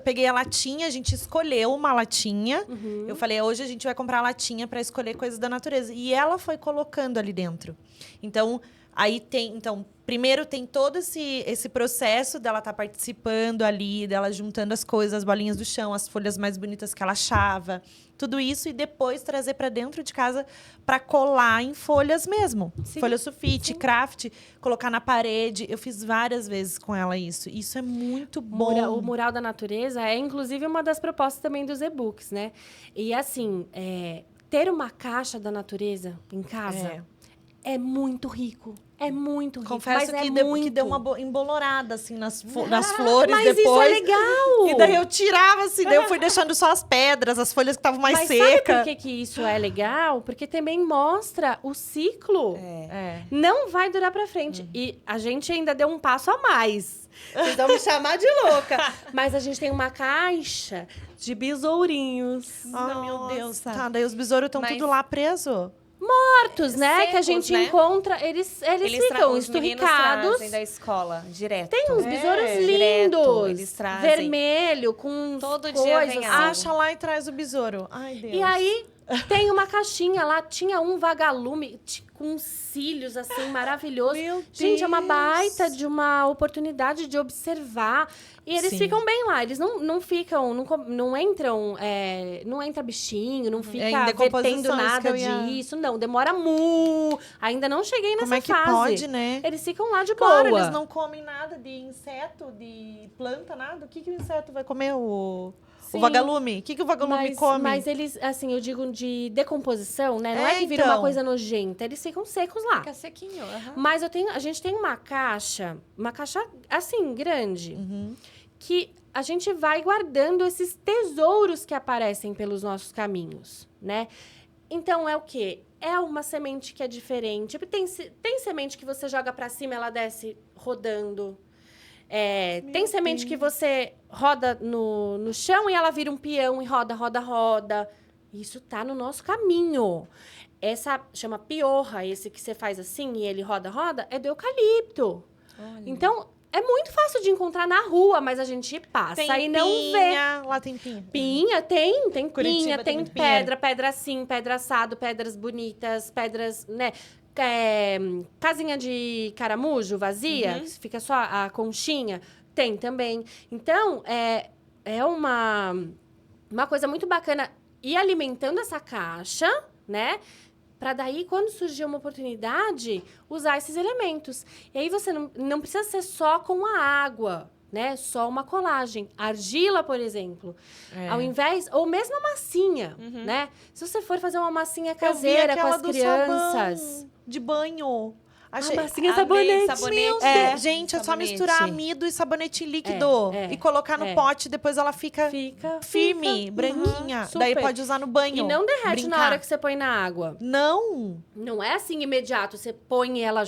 peguei a latinha, a gente escolheu uma latinha. Eu falei, hoje a gente vai comprar a latinha para escolher coisas da natureza. E ela foi colocando ali dentro. Então, primeiro tem todo esse processo dela estar participando ali, dela juntando as coisas, as bolinhas do chão, as folhas mais bonitas que ela achava, tudo isso, e depois trazer para dentro de casa para colar em folhas mesmo. Sim, folha sulfite, craft, colocar na parede. Eu fiz várias vezes com ela isso. Isso é muito bom. O Mural da Natureza é, inclusive, uma das propostas também dos e-books, né? E, assim, ter uma caixa da natureza em casa é muito rico. É muito rico. Confesso mas que deu uma embolorada, assim, nas flores mas depois. Isso é legal! E daí eu tirava, assim, daí eu fui deixando só as pedras, as folhas que estavam mais mas secas. Sabe por que isso é legal? Porque também mostra o ciclo. Não vai durar pra frente. E a gente ainda deu um passo a mais. Vocês vão me chamar de louca. Mas a gente tem uma caixa de besourinhos. Ai, meu Deus. Tá, daí os besouros estão Mas- tudo lá preso. Mortos, né? Secos, Que a gente né? encontra. Eles ficam os meninos esturricados. trazem da escola, direto. Tem uns besouros Direto, lindos. eles trazem. Vermelho, com Todo dia coisas. vem algo. Acha lá e traz o besouro. Ai, Deus. E aí, tem uma caixinha lá. Tinha um vagalume com cílios, assim, maravilhoso. Meu Gente, é uma Deus. baita de uma oportunidade de observar. E eles Sim. ficam bem lá. Eles não ficam... Não entram... não entra bichinho, não fica em vertendo decomposição, isso nada que eu ia- disso. Não, demora Ainda não cheguei nessa Como é que fase. pode, né? Eles ficam lá de Claro, boa. eles não comem nada de inseto, de planta, nada. O que o inseto vai comer? O vagalume? O que o vagalume come? Mas eles, assim, eu digo de decomposição, né? Não é que vira então. uma coisa nojenta. Eles ficam secos lá. Fica sequinho. aham. Mas a gente tem uma caixa, assim, grande, que a gente vai guardando esses tesouros que aparecem pelos nossos caminhos, né? Então, é o quê? É uma semente que é diferente. Tem semente que você joga pra cima, ela desce rodando. Tem semente que você roda no chão e ela vira um peão e roda, roda, roda. Isso tá no nosso caminho. Essa chama piorra, esse que você faz assim e ele roda, roda, é do eucalipto. Então, é muito fácil de encontrar na rua, mas a gente passa tem e não vê. pinha. Lá tem pinha. Pinha, tem Curitiba pinha, tem tem muito pinheiro. pedra assim, pedra assado, pedras bonitas, pedras, né? Casinha de caramujo vazia, que fica só a conchinha, tem também. Então, é uma coisa muito bacana ir alimentando essa caixa, né? Para daí, quando surgir uma oportunidade, usar esses elementos. E aí você não precisa ser só com a água, né? Só uma colagem. Argila, por exemplo. Ao invés... Ou mesmo a massinha, né? Se você for fazer uma massinha caseira com as crianças... Sabão de banho. A massinha Amei, sabonete. sabonete. Meu É. Deus. Gente, é só Sabonete. misturar amido e sabonete líquido. É, E colocar no pote, depois ela fica firme, branquinha. super. Daí pode usar no banho. E não derrete na brincar. hora que você põe na água. Não. Não é assim imediato. Você põe ela...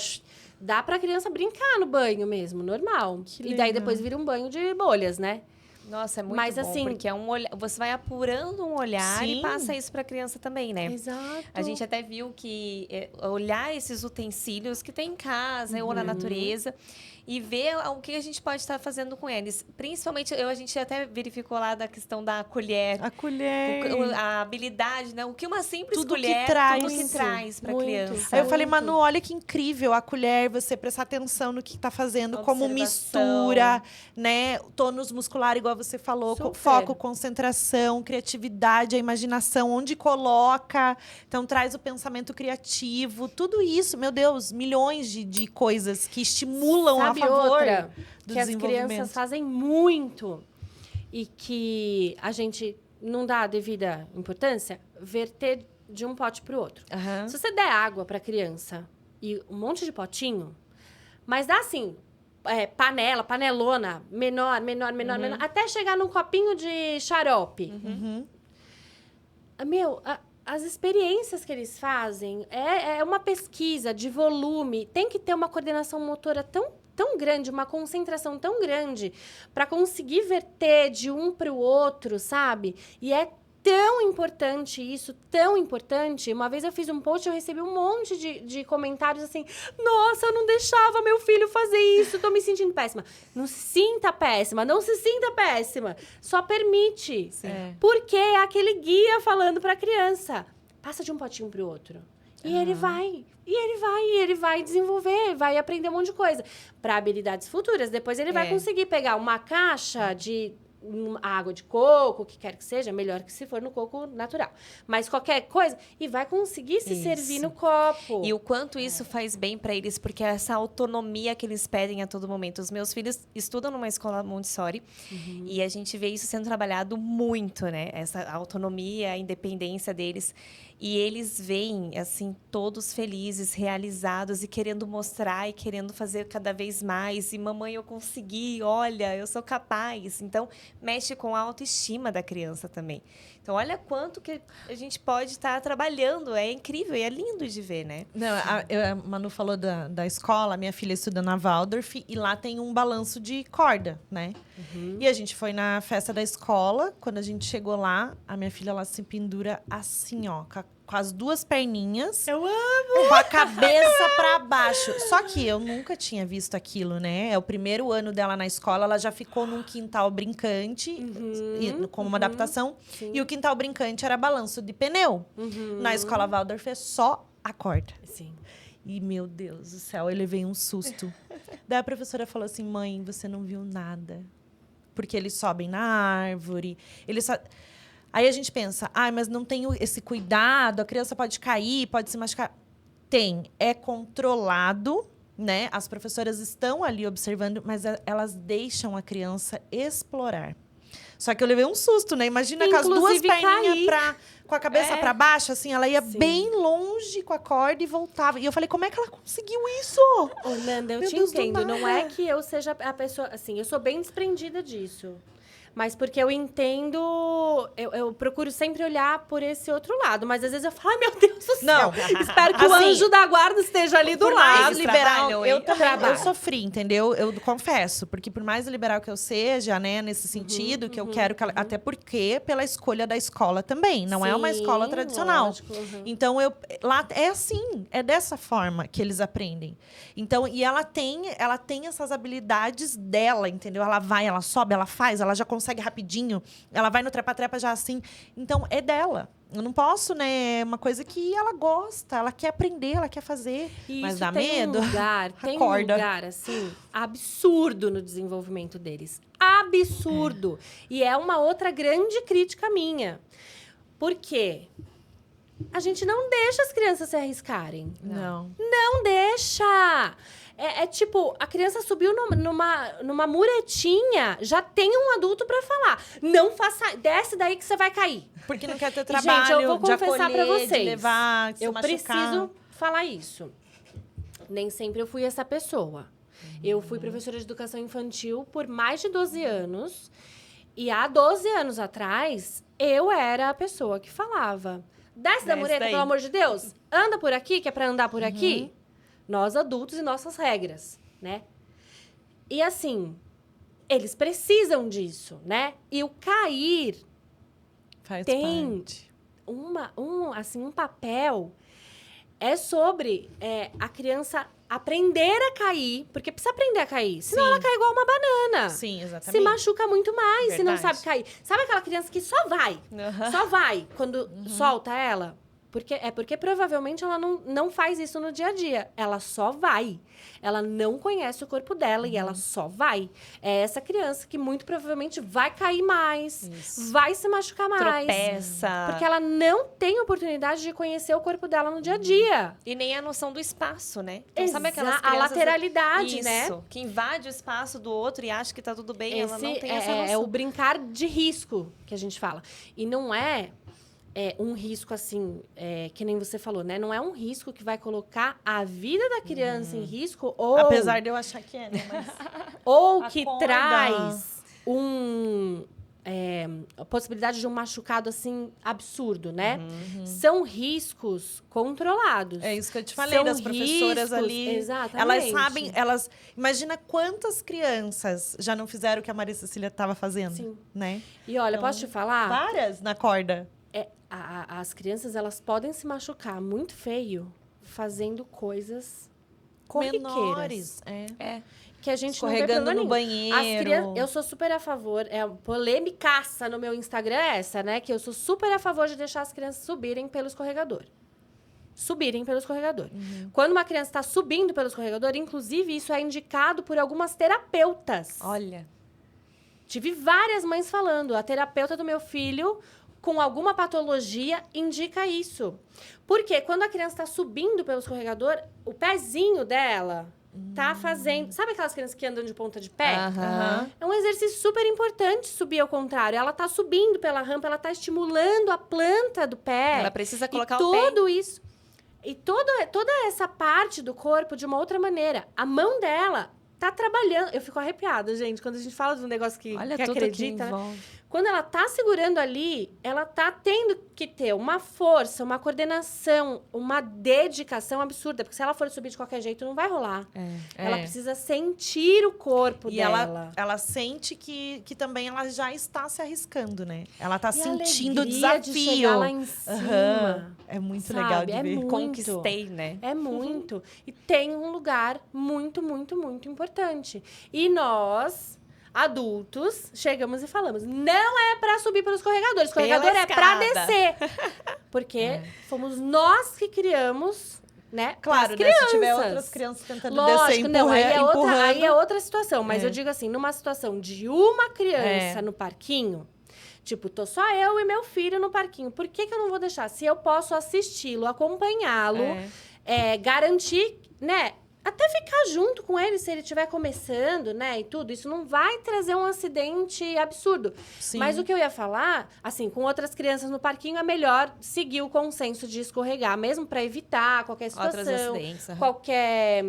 Dá pra criança brincar no banho mesmo, normal. E daí legal. depois vira um banho de bolhas, né? Nossa, é muito Mas, bom, assim, porque é um olhar, você vai apurando um olhar e Sim. passa isso para a criança também, né? Exato. A gente até viu que olhar esses utensílios que tem em casa ou na natureza e ver o que a gente pode estar fazendo com eles. Principalmente, a gente até verificou lá da questão da colher. A colher. A habilidade, né? O que uma simples Tudo que colher, traz. tudo que traz para a Muito. criança. Aí eu falei, Muito. Manu, olha que incrível a colher, você prestar atenção no que tá fazendo, como Observação. mistura, né? Tônus muscular, igual você falou, Super. foco, concentração, criatividade, a imaginação, onde coloca. Então, traz o pensamento criativo, tudo isso, meu Deus, milhões de coisas que estimulam Sabe a favor outra do que as desenvolvimento. crianças fazem muito e que a gente não dá a devida importância? Verter de um pote para o outro. Aham. Se você der água para a criança e um monte de potinho, mas dá assim, panelona, menor, até chegar num copinho de xarope. Uhum. As experiências que eles fazem é uma pesquisa de volume. Tem que ter uma coordenação motora tão grande, uma concentração tão grande para conseguir verter de um para o outro, sabe? E é tão importante isso, tão importante. Uma vez eu fiz um post e eu recebi um monte de comentários assim: nossa, eu não deixava meu filho fazer isso, tô me sentindo péssima. Não se sinta péssima, não se sinta péssima. Só permite. É. Porque é aquele guia falando pra criança: passa de um potinho pro outro. E ele vai desenvolver, vai aprender um monte de coisa. Para habilidades futuras. Depois ele vai conseguir pegar uma caixa de água de coco, o que quer que seja, melhor que se for no coco natural. Mas qualquer coisa, e vai conseguir se servir no copo. E o quanto isso faz bem para eles, porque essa autonomia que eles pedem a todo momento. Os meus filhos estudam numa escola Montessori e a gente vê isso sendo trabalhado muito, né? Essa autonomia, a independência deles. E eles vêm, assim, todos felizes, realizados e querendo mostrar e querendo fazer cada vez mais. E mamãe, eu consegui, olha, eu sou capaz. Então, mexe com a autoestima da criança também. Então, olha quanto que a gente pode estar trabalhando. É incrível e é lindo de ver, né? Não, a Manu falou da escola, minha filha estuda na Waldorf e lá tem um balanço de corda, né? E a gente foi na festa da escola, quando a gente chegou lá, a minha filha ela se pendura assim, ó, com as duas perninhas. Eu amo! Com a cabeça pra baixo. Só que eu nunca tinha visto aquilo, né? É o primeiro ano dela na escola, ela já ficou num quintal brincante, como uma adaptação. Sim. E o quintal brincante era balanço de pneu. Na escola Waldorf é só a corda. Sim. E, meu Deus do céu, eu levei um susto. Daí a professora falou assim, mãe, você não viu nada. Porque eles sobem na árvore, eles só... Aí a gente pensa, mas não tem esse cuidado, a criança pode cair, pode se machucar. Tem, é controlado, né? As professoras estão ali observando, mas elas deixam a criança explorar. Só que eu levei um susto, né? Imagina com as duas Inclusive, perninhas com a cabeça para baixo, assim, ela ia Sim. bem longe com a corda e voltava. E eu falei, como é que ela conseguiu isso? Ô, Nanda, eu Meu te Deus do entendo. Não mar. é que eu seja a pessoa... Assim, eu sou bem desprendida disso. Mas porque eu entendo... Eu procuro sempre olhar por esse outro lado. Mas às vezes eu falo, ai, meu Deus do céu. Não. Espero que o Assim, anjo da guarda esteja ali do Por lado. mais liberal, trabalham, eu hein? também eu Trabalho. sofri, entendeu? Eu confesso, porque por mais liberal que eu seja, né, nesse sentido, que eu quero que ela, até porque pela escolha da escola também, não é uma Sim, escola tradicional. lógico, Então lá é assim, é dessa forma que eles aprendem. Então, e ela tem essas habilidades dela, entendeu? Ela vai, ela sobe, ela faz, ela já consegue rapidinho, ela vai no trepa-trepa já assim. Então é dela. Eu não posso, né? É uma coisa que ela gosta, ela quer aprender, ela quer fazer. E Mas isso dá tem medo. Um lugar, tem um Acorda. lugar, assim, absurdo no desenvolvimento deles. Absurdo. E é uma outra grande crítica minha. Por quê? A gente não deixa as crianças se arriscarem. Não. Não deixa! É tipo, a criança subiu numa muretinha, já tem um adulto pra falar. Não faça, desce daí que você vai cair. Porque não quer ter E, trabalho, gente, eu vou de confessar acolher, pra de vocês. levar, de se Eu machucar. preciso falar isso. Nem sempre eu fui essa pessoa. Eu fui professora de educação infantil por mais de 12 anos. E há 12 anos atrás, eu era a pessoa que falava. Desce da Desce mureta, daí. pelo amor de Deus. Anda por aqui, que é pra andar por aqui. Nós adultos e nossas regras, né? E assim, eles precisam disso, né? E o cair Faz tem parte. um papel sobre a criança aprender a cair, porque precisa aprender a cair, senão Sim. ela cai igual uma banana. Sim, Se exatamente. machuca muito mais se não Verdade. sabe cair. Sabe aquela criança que só vai? Só vai quando solta ela? Porque provavelmente ela não faz isso no dia a dia. Ela só vai. Ela não conhece o corpo dela e ela só vai. É essa criança que muito provavelmente vai cair mais, Isso. vai se machucar mais. Tropeça. Porque ela não tem oportunidade de conhecer o corpo dela no dia a dia. E nem a noção do espaço, né? Então, sabe aquelas A crianças... lateralidade, Isso, né? que invade o espaço do outro e acha que tá tudo bem, ela não Esse tem essa noção. é o brincar de risco que a gente fala. E não é um risco assim, que nem você falou, né? Não é um risco que vai colocar a vida da criança em risco ou, Apesar de eu achar que é, né? Mas ou que Acorda. traz a possibilidade de um machucado assim absurdo, né? São riscos controlados. é isso que eu te falei, São das professoras riscos, ali. exatamente. Elas sabem, imagina quantas crianças já não fizeram o que a Maria Cecília estava fazendo, Sim. né? E olha, Então, posso te falar? Várias na corda. As crianças, elas podem se machucar muito feio fazendo coisas corriqueiras. Menores. Que a gente não vê Escorregando problema no nenhum. banheiro. As crianças, eu sou super a favor, polêmicaça no meu Instagram é essa, né? Que eu sou super a favor de deixar as crianças subirem pelo escorregador. Subirem pelo escorregador. Quando uma criança está subindo pelo escorregador, inclusive isso é indicado por algumas terapeutas. Olha, Tive várias mães falando, a terapeuta do meu filho com alguma patologia indica isso. Porque quando a criança está subindo pelo escorregador, o pezinho dela tá fazendo... Sabe aquelas crianças que andam de ponta de pé? Aham. É um exercício super importante subir ao contrário. Ela tá subindo pela rampa, ela tá estimulando a planta do pé. ela precisa colocar e o pé. tudo isso. E toda essa parte do corpo de uma outra maneira. A mão dela tá trabalhando. Eu fico arrepiada, gente, quando a gente fala de um negócio que Olha que tudo acredita. que né? envolve. Quando ela tá segurando ali, ela tá tendo que ter uma força, uma coordenação, uma dedicação absurda. Porque se ela for subir de qualquer jeito, não vai rolar. Ela precisa sentir o corpo E dela. ela sente que também ela já está se arriscando, né? Ela está E a sentindo o alegria de desafio. chegar lá em cima. Aham. É muito Sabe? legal de É ver. muito. Conquistei, né? É muito. E tem um lugar muito, muito, muito importante. E nós, adultos, chegamos e falamos: não é pra subir pelo escorregador. Escorregador Pela é pra escada. descer. Porque fomos nós que criamos, né? Claro, pras né? Se tiver crianças. outras crianças tentando Lógico, descer, não, empurrando. aí é outra situação. Mas É. eu digo assim, numa situação de uma criança no parquinho, tipo, tô só eu e meu filho no parquinho. Por que eu não vou deixar? Se eu posso assisti-lo, acompanhá-lo, garantir, né? Até ficar junto com ele se ele estiver começando, né? E tudo. Isso não vai trazer um acidente absurdo. Sim. Mas o que eu ia falar, assim, com outras crianças no parquinho, é melhor seguir o consenso de escorregar, mesmo para evitar qualquer Outras situação, acidentes. aham. qualquer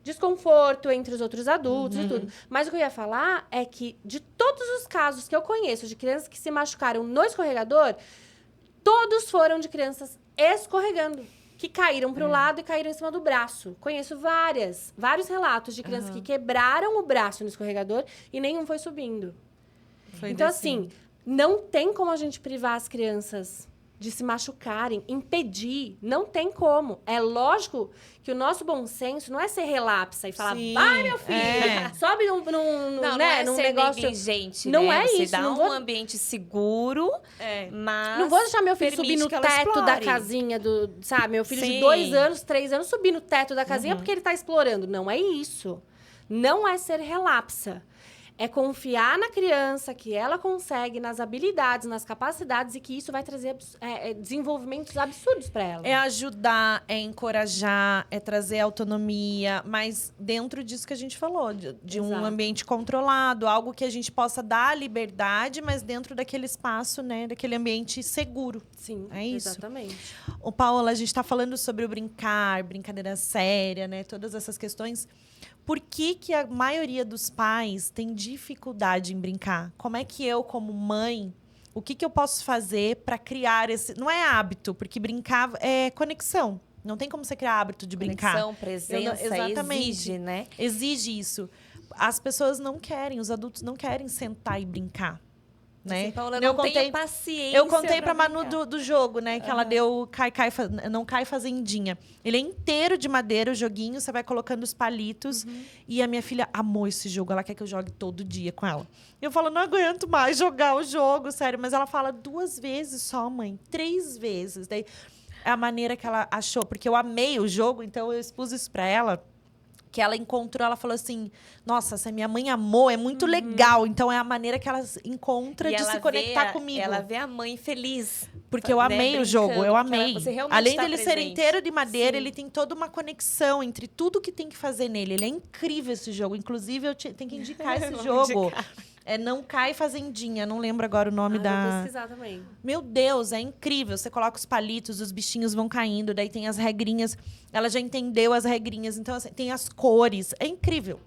desconforto entre os outros adultos e tudo. Mas o que eu ia falar é que, de todos os casos que eu conheço de crianças que se machucaram no escorregador, todos foram de crianças escorregando. Que caíram para o lado e caíram em cima do braço. Conheço vários relatos de crianças que quebraram o braço no escorregador e nenhum foi subindo. Foi Então, descendo. assim, não tem como a gente privar as crianças de se machucarem, impedir. Não tem como. É lógico que o nosso bom senso não é ser relapsa e falar, Sim, vai, meu filho, sobe Não, não é num ser negócio... negligente, Não né? é Você isso, dá não um vou- ambiente seguro, mas Não vou deixar meu filho subir permite no que ela teto da explore. casinha do... Sabe, meu filho de Sim. 2 anos, 3 anos, subir no teto da casinha porque ele tá explorando. Não é isso. Não é ser relapsa. É confiar na criança, que ela consegue, nas habilidades, nas capacidades e que isso vai trazer desenvolvimentos absurdos para ela. É ajudar, é encorajar, é trazer autonomia, mas dentro disso que a gente falou, de um Exato. ambiente controlado, algo que a gente possa dar liberdade, mas dentro daquele espaço, né, daquele ambiente seguro. Sim, É isso. exatamente. Ô, Paola, a gente está falando sobre o brincar, brincadeira séria, né, todas essas questões. Por que a maioria dos pais tem dificuldade em brincar? Como é que eu, como mãe, o que eu posso fazer para criar esse... Não é hábito, porque brincar é conexão. Não tem como você criar hábito de brincar. Conexão, presença, exatamente. exige, né? Exige isso. as pessoas não querem, os adultos não querem sentar e brincar. Né? Assim, Paula, Eu não tenha contei, paciência eu contei pra pra Manu brincar. do jogo, né? Que ela deu não cai fazendinha. Ele é inteiro de madeira, o joguinho. Você vai colocando os palitos. E a minha filha amou esse jogo. Ela quer que eu jogue todo dia com ela. Eu falo, não aguento mais jogar o jogo, sério. Mas ela fala 2 vezes só, mãe. 3 vezes. Daí, é a maneira que ela achou. Porque eu amei o jogo, então eu expus isso pra ela. Que ela encontrou, ela falou assim, nossa, se a minha mãe amou, é muito legal. Então, é a maneira que ela encontra E de ela se conectar vê comigo. Ela vê a mãe feliz. Porque eu né, amei o jogo, eu brincando, amei. você realmente Além tá dele ser presente. inteiro de madeira, Sim. ele tem toda uma conexão entre tudo que tem que fazer nele. Ele é incrível esse jogo. Inclusive, eu tenho que indicar esse Vamos jogo. indicar. É Não Cai Fazendinha. Não lembro agora o nome Vou da... pesquisar também. Meu Deus, é incrível. Você coloca os palitos, os bichinhos vão caindo, daí tem as regrinhas. Ela já entendeu as regrinhas, então assim, tem as cores. É incrível.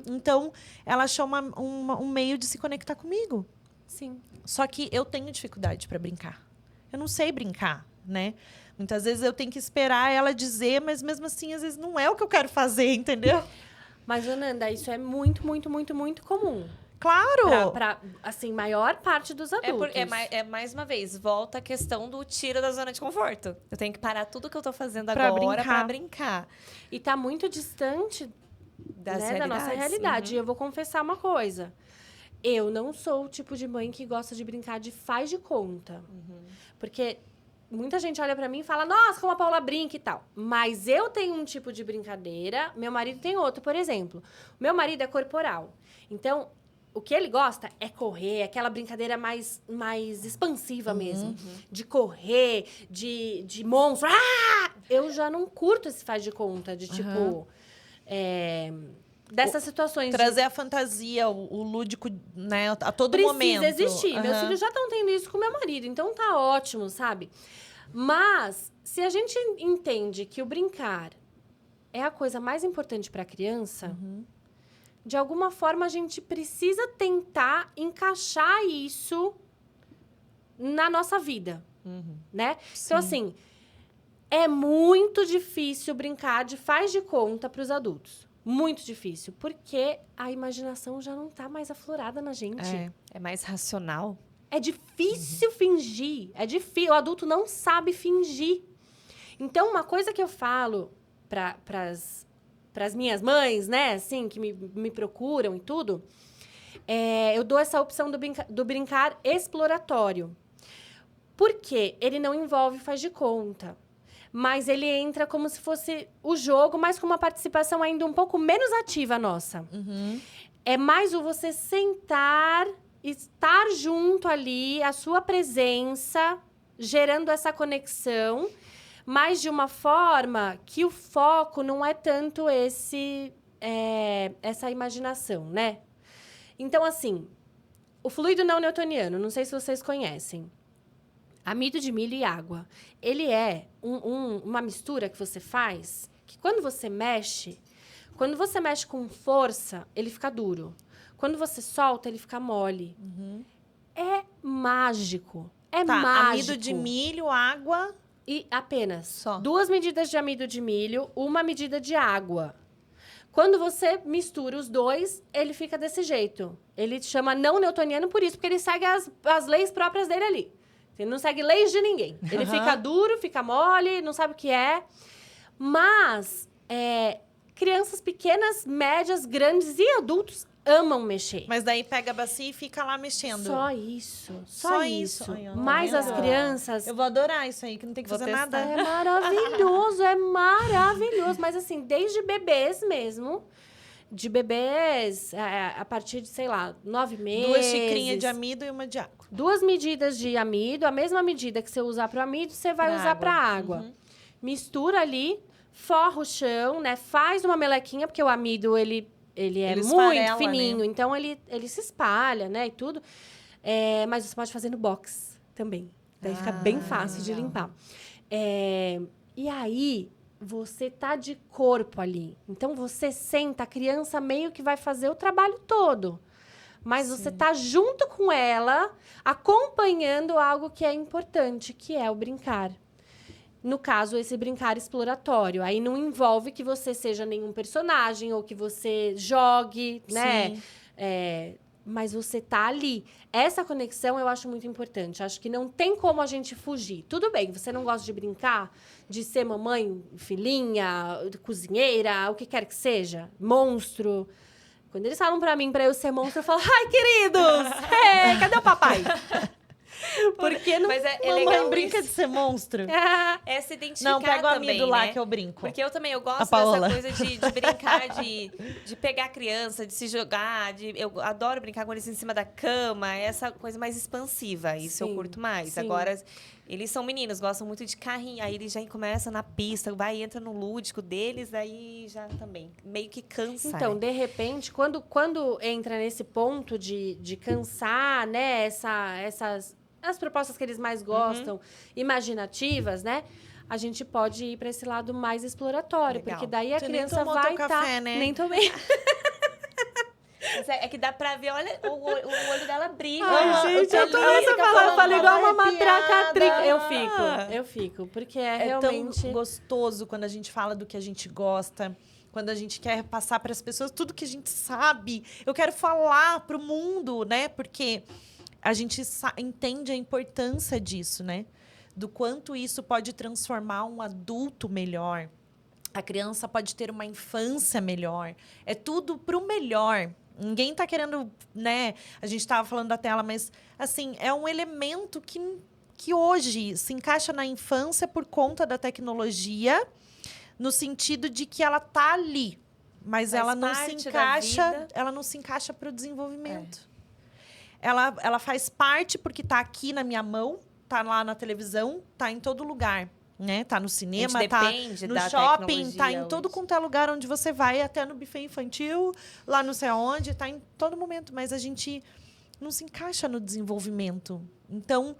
Então, ela achou um meio de se conectar comigo. Sim. Só que eu tenho dificuldade para brincar. Eu não sei brincar, né? Muitas vezes eu tenho que esperar ela dizer, mas mesmo assim, às vezes não é o que eu quero fazer, entendeu? Mas, Ananda, isso é muito, muito, muito, muito comum. Claro! Pra, assim, maior parte dos adultos. Mais uma vez, volta a questão do tiro da zona de conforto. Eu tenho que parar tudo que eu tô fazendo Pra agora brincar. pra brincar. E tá muito distante Das da nossa realidades. realidade. Uhum. E eu vou confessar uma coisa. Eu não sou o tipo de mãe que gosta de brincar de faz de conta. Porque muita gente olha pra mim e fala, nossa, como a Paula brinca e tal. Mas eu tenho um tipo de brincadeira, meu marido tem outro, por exemplo. O meu marido é corporal. Então, o que ele gosta é correr, aquela brincadeira mais expansiva mesmo. De correr, de monstro. Ah! Eu já não curto esse faz de conta, de tipo... dessas situações. Trazer a fantasia, o lúdico, né, a todo Precisa momento. existir. Meus Aham. filhos já estão tendo isso com meu marido, então tá ótimo, sabe? Mas, se a gente entende que o brincar é a coisa mais importante para a criança, de alguma forma a gente precisa tentar encaixar isso na nossa vida, né? Então, assim, é muito difícil brincar de faz de conta para os adultos. Muito difícil, porque a imaginação já não tá mais aflorada na gente. É mais racional. É difícil fingir. É difícil. O adulto não sabe fingir. Então, uma coisa que eu falo para as minhas mães, né, assim, que me procuram e tudo, eu dou essa opção do brincar exploratório. Porque ele não envolve faz de conta. Mas ele entra como se fosse o jogo, mas com uma participação ainda um pouco menos ativa nossa. É mais o você sentar, estar junto ali, a sua presença, gerando essa conexão, mas de uma forma que o foco não é tanto essa imaginação, né? Então, assim, o fluido não newtoniano, não sei se vocês conhecem. Amido de milho e água. Ele é uma mistura que você faz, que quando você mexe com força, ele fica duro. Quando você solta, ele fica mole. É mágico. É Tá, mágico. amido de milho, água... E apenas Só. 2 medidas de amido de milho, 1 medida de água. Quando você mistura os dois, ele fica desse jeito. Ele chama não newtoniano por isso, porque ele segue as leis próprias dele ali. Ele não segue leis de ninguém. Ele fica duro, fica mole, não sabe o que é. Mas crianças pequenas, médias, grandes e adultos amam mexer. Mas daí pega a bacia e fica lá mexendo. Só isso. Só isso. Ai, ó, Mas tá as vendo? crianças... Eu vou adorar isso aí, que não tem que Vou fazer testar. nada. É maravilhoso, é maravilhoso. Mas assim, desde bebês mesmo, de bebês a partir de, sei lá, 9 meses. 2 xicrinhas de amido e uma de água. 2 medidas de amido, a mesma medida que você usar para o amido, você vai Pra usar para água. Mistura ali, forra o chão, né? Faz uma melequinha, porque o amido, ele é Ele muito esfarela, fininho, né? então ele se espalha, né? E tudo. Mas você pode fazer no box também. Daí fica bem fácil de limpar. E aí, você tá de corpo ali. Então, você senta, a criança meio que vai fazer o trabalho todo. Mas você tá junto com ela, acompanhando algo que é importante, que é o brincar. no caso, esse brincar exploratório. Aí não envolve que você seja nenhum personagem ou que você jogue, né? Sim. Mas você tá ali. Essa conexão eu acho muito importante. Acho que não tem como a gente fugir. Tudo bem, você não gosta de brincar, de ser mamãe, filhinha, cozinheira, o que quer que seja, monstro. Quando eles falam pra mim, pra eu ser monstro, eu falo, ai, queridos, cadê o papai? Porque não... Mas é Mamãe legal brinca isso. de ser monstro. É se identificar Não, pega o também, amido lá né? que eu brinco. Porque eu também, eu A gosto Paola. dessa coisa de brincar, de pegar a criança, de se jogar. Eu adoro brincar com eles em cima da cama. Essa coisa mais expansiva. Isso eu Sim, curto mais. sim. Agora, eles são meninos, gostam muito de carrinho. Aí eles já começam na pista, entra no lúdico deles, aí já também. Meio que cansa, Então, né? de repente, quando entra nesse ponto de cansar, né, as propostas que eles mais gostam, imaginativas, né? A gente pode ir para esse lado mais exploratório, Legal. porque daí a Você nem criança tomou vai teu café, estar... né? Nem tomei. Mas é que dá pra ver, olha, o olho dela brilha. Ai, gente, eu tô Ela nessa fica falando, eu falei igual uma arrepiada. matraca trinca. Eu fico, porque é realmente... tão gostoso quando a gente fala do que a gente gosta, quando a gente quer passar para as pessoas tudo que a gente sabe. Eu quero falar para o mundo, né? Porque a gente entende a importância disso, né? Do quanto isso pode transformar um adulto melhor. A criança pode ter uma infância melhor. É tudo para o melhor. Ninguém está querendo, né? A gente estava falando da tela, mas assim, é um elemento que hoje se encaixa na infância por conta da tecnologia, no sentido de que ela tá ali, mas Faz ela não se parte da encaixa, vida. ela não se encaixa para o desenvolvimento. Ela faz parte porque está aqui na minha mão, está lá na televisão, está em todo lugar, né? Tá no cinema, tá depende no da shopping, tá em tecnologia todo hoje. quanto é lugar onde você vai, até no buffet infantil, lá não sei aonde, tá em todo momento, mas a gente não se encaixa no desenvolvimento. Então,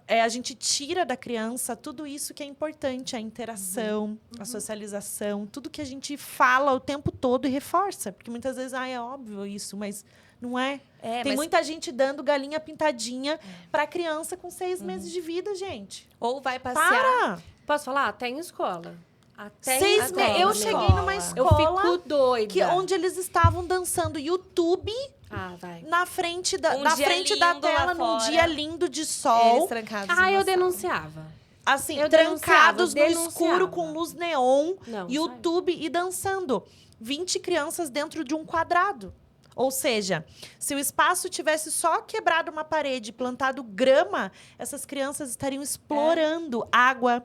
a gente tira da criança tudo isso que é importante, a interação, a socialização, tudo que a gente fala o tempo todo e reforça. Porque muitas vezes, é óbvio isso, mas não é. Tem mas muita gente dando galinha pintadinha para criança com 6 meses de vida, gente. ou vai passear. Para! Posso falar? Até em escola. Até em 6 escola. meses. Eu né? cheguei numa Eu escola fico doida. onde eles estavam dançando YouTube Ah, vai. na frente da, Um na dia frente da lindo lá tela, num fora. dia lindo de sol. Eles trancados. Ah, eu numa sala. denunciava. Assim, Eu trancados no denunciava. escuro com luz neon, Não, YouTube e dançando. 20 crianças dentro de um quadrado. Ou seja, se o espaço tivesse só quebrado uma parede, plantado grama, essas crianças estariam explorando água,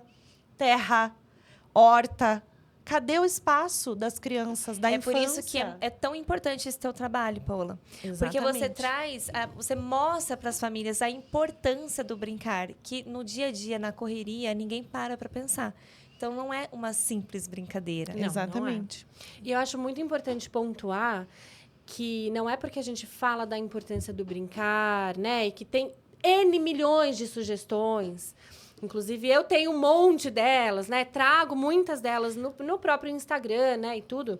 terra, horta. Cadê o espaço das crianças, da É infância? por isso que é tão importante esse teu trabalho, Paula. Porque você Exatamente. traz, você mostra para as famílias a importância do brincar, que no dia a dia, na correria, ninguém para pensar. Então, não é uma simples brincadeira. Não, Exatamente. E eu acho muito importante pontuar que não é porque a gente fala da importância do brincar, né? E que tem N milhões de sugestões. Inclusive, eu tenho um monte delas, né? Trago muitas delas no próprio Instagram, né? E tudo.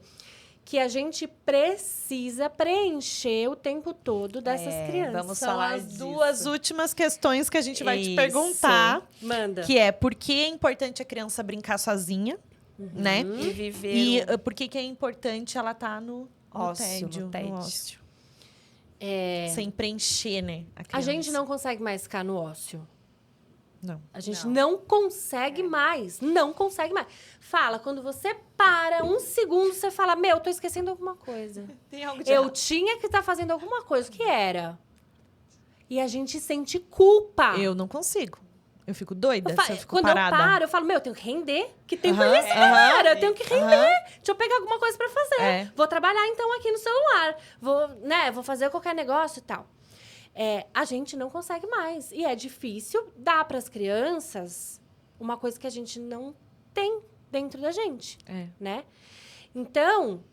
Que a gente precisa preencher o tempo todo dessas crianças. Vamos São falar as disso. duas últimas questões que a gente vai te Isso. perguntar. Manda. Que é, por que é importante a criança brincar sozinha, né? E viver E o por que que é importante ela estar no ócio, tédio, no tédio. ócio. É, Sem preencher, né? a gente não consegue mais ficar no ócio. Não. A gente não consegue mais. Não consegue mais. Fala, quando você para um segundo, você fala, meu, tô esquecendo alguma coisa. Tem algo de Eu tinha que estar fazendo alguma coisa. O que era? E a gente sente culpa. Eu não consigo. Eu fico doida se eu fico Quando parada. eu paro, eu falo, meu, eu tenho que render. Que tempo Aham, é esse, aham. cara? Eu tenho que render. Deixa eu pegar alguma coisa pra fazer. É. Vou trabalhar, então, aqui no celular. Vou fazer qualquer negócio e tal. A gente não consegue mais. E é difícil dar pras crianças uma coisa que a gente não tem dentro da gente, né? Então,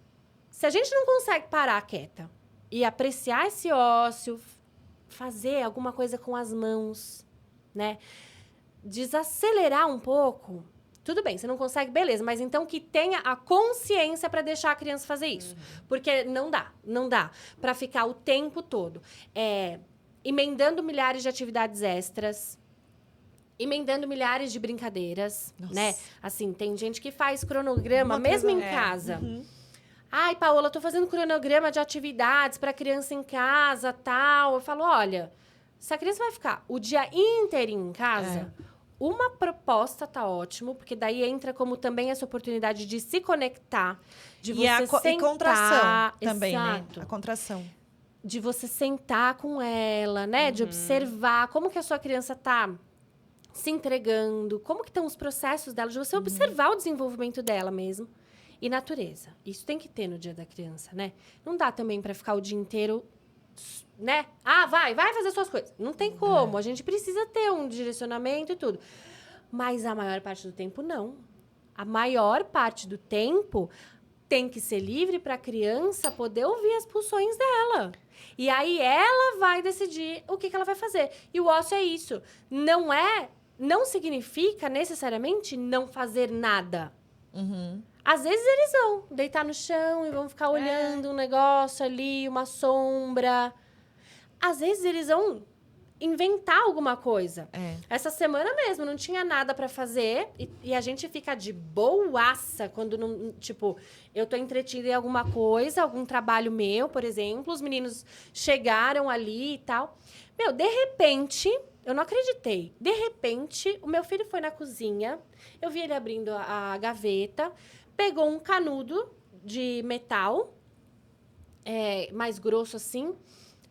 se a gente não consegue parar quieta e apreciar esse ócio, fazer alguma coisa com as mãos, né? Desacelerar um pouco. Tudo bem, você não consegue, beleza, mas então que tenha a consciência para deixar a criança fazer isso. Porque não dá para ficar o tempo todo emendando milhares de atividades extras, emendando milhares de brincadeiras, Nossa. né? Assim, tem gente que faz cronograma, mesmo em casa. Ai, Paola, eu tô fazendo cronograma de atividades para criança em casa, tal. Eu falo, olha, se a criança vai ficar o dia inteirinho em casa, uma proposta tá ótimo, porque daí entra como também essa oportunidade de se conectar, de você sentar... E contração também, Exato. né? A contração. De você sentar com ela, né? De observar como que a sua criança tá se entregando, como que estão os processos dela, de você observar o desenvolvimento dela mesmo. E natureza. Isso tem que ter no dia da criança, né? Não dá também para ficar o dia inteiro, né? Ah, vai fazer suas coisas. Não tem como. A gente precisa ter um direcionamento e tudo. Mas a maior parte do tempo, não. A maior parte do tempo tem que ser livre para a criança poder ouvir as pulsões dela. E aí ela vai decidir o que ela vai fazer. E o ócio é isso. Não significa necessariamente não fazer nada. Às vezes eles vão deitar no chão e vão ficar olhando um negócio ali, uma sombra. Às vezes eles vão inventar alguma coisa. Essa semana mesmo não tinha nada pra fazer e a gente fica de boaça quando não, tipo, eu tô entretida em alguma coisa, algum trabalho meu, por exemplo, os meninos chegaram ali e tal. Meu, de repente, eu não acreditei. De repente, o meu filho foi na cozinha, eu vi ele abrindo a gaveta, pegou um canudo de metal, mais grosso assim,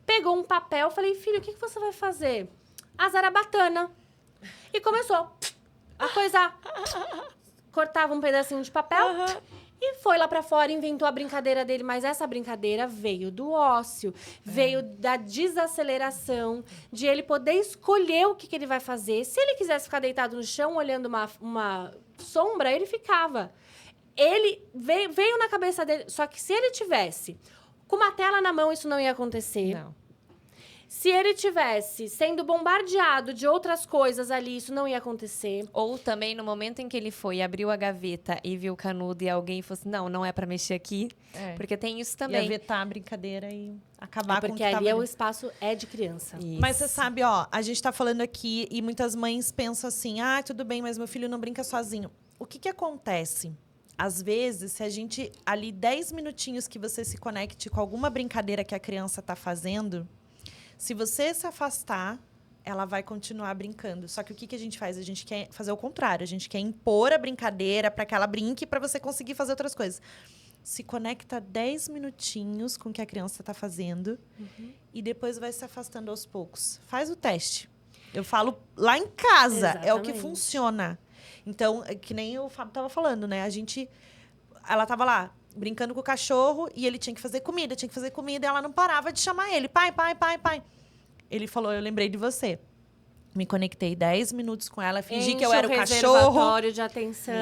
pegou um papel, falei, filho, o que você vai fazer? A zarabatana. E começou a coisar. Cortava um pedacinho de papel e foi lá pra fora, inventou a brincadeira dele. Mas essa brincadeira veio do ócio, veio da desaceleração, de ele poder escolher o que ele vai fazer. Se ele quisesse ficar deitado no chão, olhando uma sombra, ele ficava. Ele veio na cabeça dele. Só que se ele tivesse com uma tela na mão, isso não ia acontecer. Não. Se ele tivesse sendo bombardeado de outras coisas ali, isso não ia acontecer. Ou também, no momento em que ele foi, abriu a gaveta e viu o canudo e alguém fosse, não é pra mexer aqui. Porque tem isso também. Ia vetar a brincadeira e acabar com o que Porque tava ali ali. o espaço é de criança. Isso. Mas você sabe, ó, a gente tá falando aqui e muitas mães pensam assim, tudo bem, mas meu filho não brinca sozinho. O que acontece? Às vezes, se a gente, ali 10 minutinhos que você se conecte com alguma brincadeira que a criança tá fazendo, se você se afastar, ela vai continuar brincando. Só que o que a gente faz? A gente quer fazer o contrário. A gente quer impor a brincadeira para que ela brinque para você conseguir fazer outras coisas. Se conecta 10 minutinhos com o que a criança está fazendo e depois vai se afastando aos poucos. Faz o teste. Eu falo lá em casa. É o que Exatamente. funciona. Então, que nem o Fábio estava falando, né? Ela estava lá brincando com o cachorro e ele tinha que fazer comida e ela não parava de chamar ele. Pai. Ele falou, eu lembrei de você. Me conectei 10 minutos com ela, fingi que eu era o cachorro. Reservatório de atenção.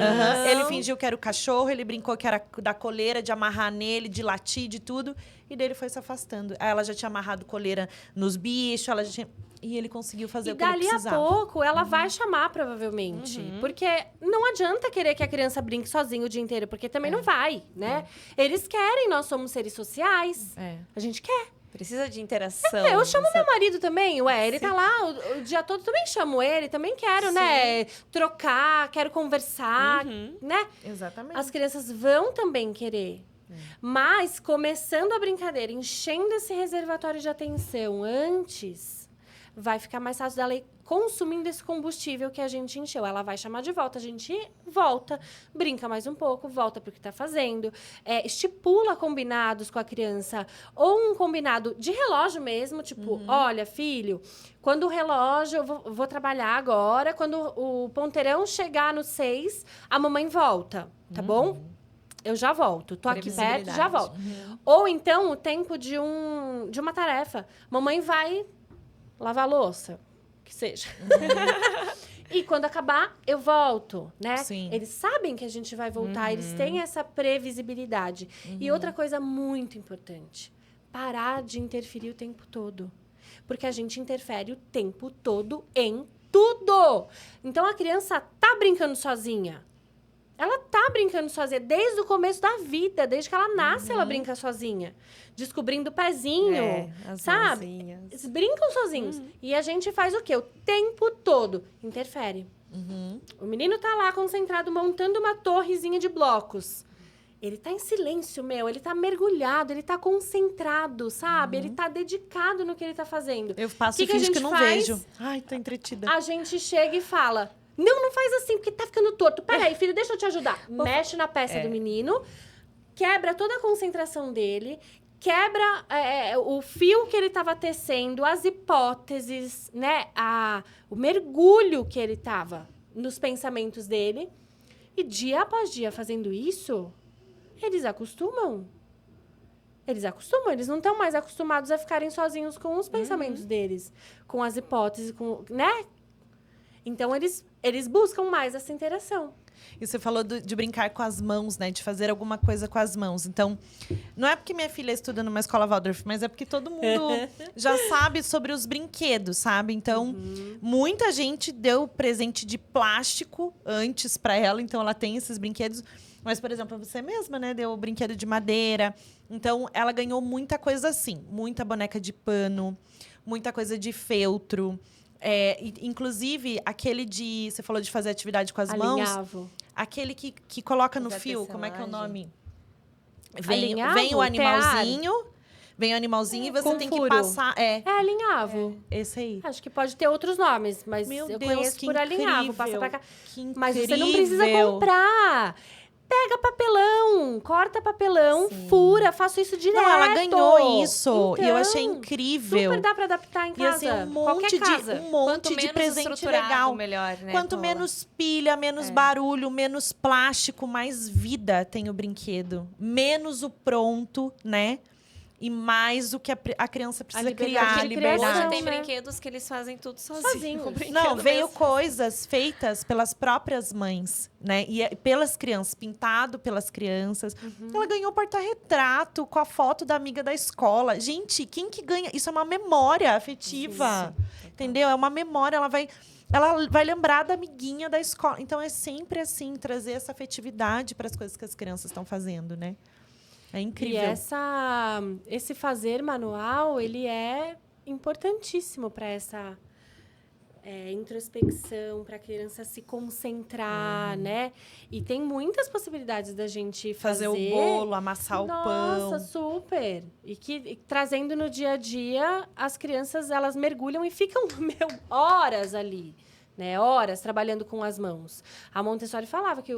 Ele fingiu que era o cachorro, ele brincou que era da coleira, de amarrar nele, de latir, de tudo. E daí ele foi se afastando. Aí ela já tinha amarrado coleira nos bichos, e ele conseguiu fazer o que ele dali a precisava. pouco, ela vai chamar, provavelmente. Porque não adianta querer que a criança brinque sozinha o dia inteiro, porque também não vai, né? Eles querem, nós somos seres sociais. A gente quer. Precisa de interação. Eu chamo meu marido também, ele tá lá o dia todo, também chamo ele, também quero, né? Trocar, quero conversar, né? Exatamente. As crianças vão também querer. Mas, começando a brincadeira, enchendo esse reservatório de atenção antes, vai ficar mais fácil dela ir consumindo esse combustível que a gente encheu. Ela vai chamar de volta, a gente volta, brinca mais um pouco, volta pro que tá fazendo, estipula combinados com a criança, ou um combinado de relógio mesmo, tipo, olha, filho, quando o relógio, eu vou trabalhar agora, quando o ponteirão chegar no 6, a mamãe volta, tá bom? Eu já volto. Tô aqui perto, já volto. Ou então, o tempo de uma tarefa. Mamãe vai lavar a louça, que seja. E quando acabar, eu volto, né? Sim. Eles sabem que a gente vai voltar, eles têm essa previsibilidade. E outra coisa muito importante, parar de interferir o tempo todo. Porque a gente interfere o tempo todo em tudo. Então, a criança tá brincando sozinha. Ela tá tá brincando sozinha desde o começo da vida, desde que ela nasce, ela brinca sozinha. Descobrindo o pezinho, as sabe? mãozinhas. Eles brincam sozinhos. E a gente faz o quê? O tempo todo interfere. O menino tá lá concentrado montando uma torrezinha de blocos. Ele tá em silêncio, ele tá mergulhado, ele tá concentrado, sabe? Ele tá dedicado no que ele tá fazendo. Eu passo Que e que a finjo que gente não faz? vejo. Ai, tô entretida. A gente chega e fala: não faz assim, porque tá ficando torto. Peraí, filho, deixa eu te ajudar. Mexe na peça do menino, quebra toda a concentração dele, quebra o fio que ele tava tecendo, as hipóteses, né? O mergulho que ele tava nos pensamentos dele. E dia após dia fazendo isso, eles acostumam. Eles não estão mais acostumados a ficarem sozinhos com os pensamentos deles, com as hipóteses, né? Então, eles buscam mais essa interação. E você falou de brincar com as mãos, né? De fazer alguma coisa com as mãos. Então, não é porque minha filha estuda numa escola Waldorf, mas é porque todo mundo já sabe sobre os brinquedos, sabe? Então, muita gente deu presente de plástico antes para ela. Então, ela tem esses brinquedos. Mas, por exemplo, você mesma, né? Deu o brinquedo de madeira. Então, ela ganhou muita coisa assim. Muita boneca de pano, muita coisa de feltro. Inclusive, aquele de... Você falou de fazer atividade com as mãos. Alinhavo. Aquele que coloca no Fazer fio. Como é que é o tecelagem. nome? Vem Alinhavo? o animalzinho. Vem o animalzinho e você Com tem furo. que passar... É alinhavo. Esse aí. Acho que pode ter outros nomes, mas Meu eu Deus, conheço que por alinhavo. incrível. Passa pra cá. Que Mas você não precisa incrível. comprar. Pega papelão, corta papelão, fura, faço isso direto. Não, ela ganhou isso. E eu achei Então, incrível. Super dá pra adaptar em E casa. assim, Qualquer casa. um Quanto monte de menos presente estruturado, legal. melhor, né, Quanto Paula? menos pilha, menos barulho, menos plástico, mais vida tem o brinquedo. Menos o pronto, né? E mais o que a criança precisa liberdade criar, a de liberdade. criação. Hoje tem né? brinquedos que eles fazem tudo sozinhos. Sozinhos. Um brinquedo Não, veio desse. coisas feitas pelas próprias mães, né? E pelas crianças, pintado pelas crianças. Ela ganhou porta-retrato com a foto da amiga da escola. Gente, quem que ganha? Isso é uma memória afetiva. Entendeu? É uma memória, ela vai lembrar da amiguinha da escola. Então é sempre assim, trazer essa afetividade para as coisas que as crianças estão fazendo, né? É incrível. E esse fazer manual, ele é importantíssimo para essa introspecção, para a criança se concentrar, né? E tem muitas possibilidades da gente Fazer o bolo, amassar o pão. Nossa, super! E trazendo no dia a dia, as crianças, elas mergulham e ficam, horas ali. Né, horas trabalhando com as mãos. A Montessori falava que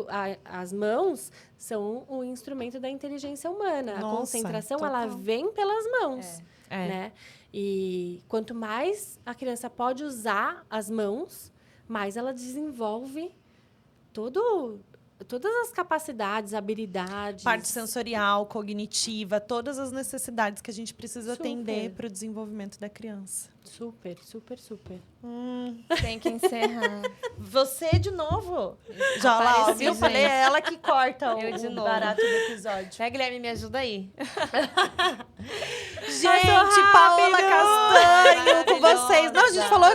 as mãos são o instrumento da inteligência humana. Nossa, a concentração, total. ela vem pelas mãos. É. Né? E quanto mais a criança pode usar as mãos, mais ela desenvolve todas as capacidades, habilidades. Parte sensorial, cognitiva, todas as necessidades que a gente precisa Super. atender para o desenvolvimento da criança. Super, super, super. Tem que encerrar. Você de novo? Já lá, Apareci, viu? Falei, gente. é ela que corta Eu de o novo. barato do episódio. Né, Guilherme, me ajuda aí. Gente, Paola Castanho com vocês. Não, a gente falou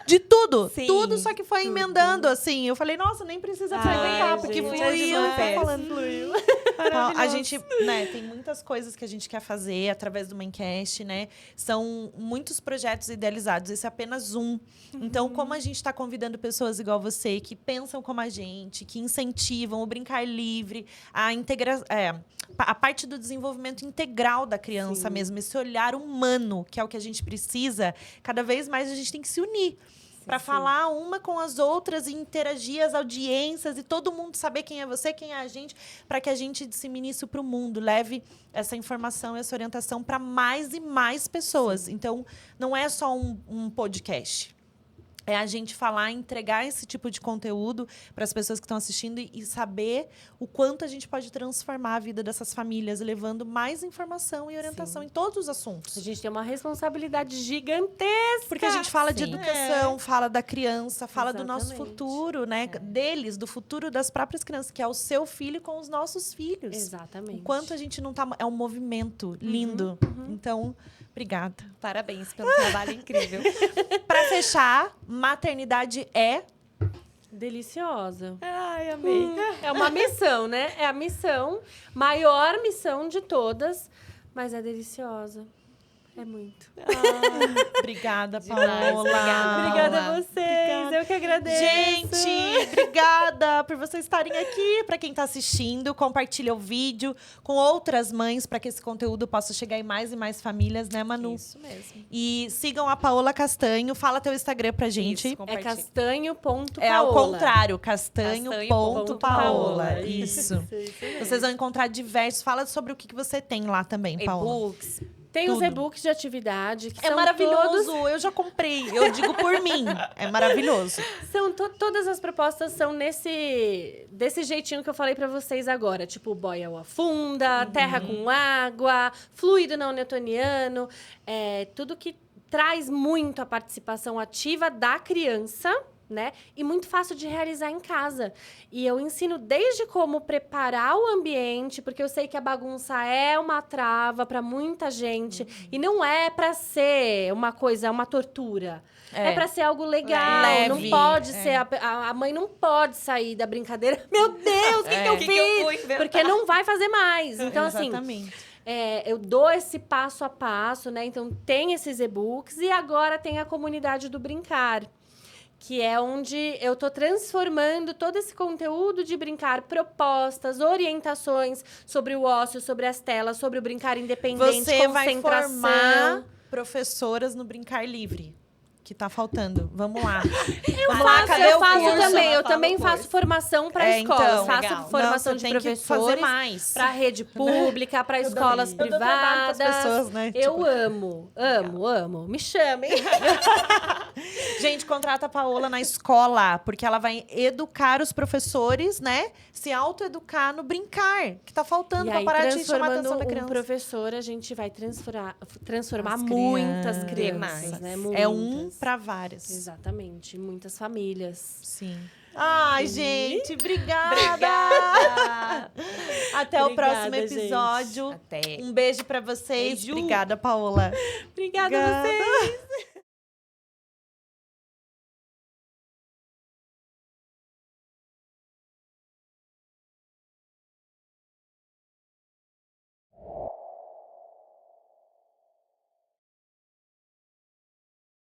de tudo. Sim, Tudo, só que foi emendando, assim. Eu falei, nossa, nem precisa perguntar, porque gente, fluiu. é Tá falando. fluiu. Então, a gente, né, tem muitas coisas que a gente quer fazer através do Maincast, né? São muitos projetos idealizados, esse é apenas um. Então, como a gente está convidando pessoas igual você, que pensam como a gente, que incentivam o brincar livre, a parte do desenvolvimento integral da criança mesmo, esse olhar humano, que é o que a gente precisa, cada vez mais a gente tem que se unir. Para falar uma com as outras e interagir as audiências e todo mundo saber quem é você, quem é a gente, para que a gente dissemine isso para o mundo, leve essa informação, essa orientação para mais e mais pessoas. Então, não é só um podcast. É a gente falar, entregar esse tipo de conteúdo para as pessoas que estão assistindo e saber o quanto a gente pode transformar a vida dessas famílias, levando mais informação e orientação em todos os assuntos. A gente tem uma responsabilidade gigantesca. Porque a gente fala de Sim. educação, fala da criança, fala do nosso Exatamente. futuro, né? Deles, do futuro das próprias crianças, que é o seu filho com os nossos filhos. Exatamente. Enquanto a gente não tá... É um movimento lindo. Então, obrigada. Parabéns pelo trabalho incrível. Para fechar, maternidade é... Deliciosa. Ai, amei. É uma missão, né? É a missão, maior missão de todas, mas é deliciosa. É muito. Obrigada, Demais, Paola. Obrigada a vocês, Obrigada. eu que agradeço. Gente, obrigada por vocês estarem aqui. Para quem está assistindo, compartilha o vídeo com outras mães para que esse conteúdo possa chegar em mais e mais famílias, né, Manu? Isso mesmo. E sigam a Paola Castanho. Fala teu Instagram pra gente. Isso, É compartilha. castanho.paola. É ao contrário, castanho.paola. Castanho.paola. Isso. mesmo. Vocês vão encontrar diversos. Fala sobre o que você tem lá também, Paola. E-books. Tem os tudo. e-books de atividade, que É são maravilhoso, todos... eu já comprei. Eu digo por mim. É maravilhoso. Todas as propostas são desse jeitinho que eu falei pra vocês agora. Tipo, boia ou afunda, terra com água, fluido não newtoniano. Tudo que traz muito a participação ativa da criança, né? E muito fácil de realizar em casa. E eu ensino desde como preparar o ambiente, porque eu sei que a bagunça é uma trava para muita gente. E não é para ser uma coisa, uma tortura. É para ser algo legal. Leve. Não pode ser... A mãe não pode sair da brincadeira. Meu Deus, o que eu Que fiz? eu fui inventar? Porque não vai fazer mais. Então, assim... Exatamente. eu dou esse passo a passo, né? Então, tem esses e-books. E agora tem a comunidade do Brincar, que é onde eu tô transformando todo esse conteúdo de brincar, propostas, orientações sobre o ócio, sobre as telas, sobre o brincar independente, Você vai concentração. formar professoras no Brincar Livre, que tá faltando. Vamos lá. Eu Vamos lá, faço, cadê eu o faço curso? também. Eu Fala também o faço curso. formação para escolas. Então, Faço legal. formação Não, você de tem que fazer professores, mais. para rede pública, para escolas Eu dou trabalho privadas. pras pessoas, né? Eu Tipo, amo. Me chamem. Gente, contrata a Paola na escola, porque ela vai educar os professores, né? Se autoeducar no brincar, que tá faltando E pra aí, parar de chamar a transformando atenção da um criança. professor, a gente vai transformar As muitas crianças. crianças, né? É Muitas. pra várias. Exatamente, muitas famílias. Sim. Ai, gente, obrigada! Obrigada. Até o Obrigada, próximo gente. episódio. Até. Um beijo pra vocês. Beijo. Obrigada, Paola. Obrigada a vocês!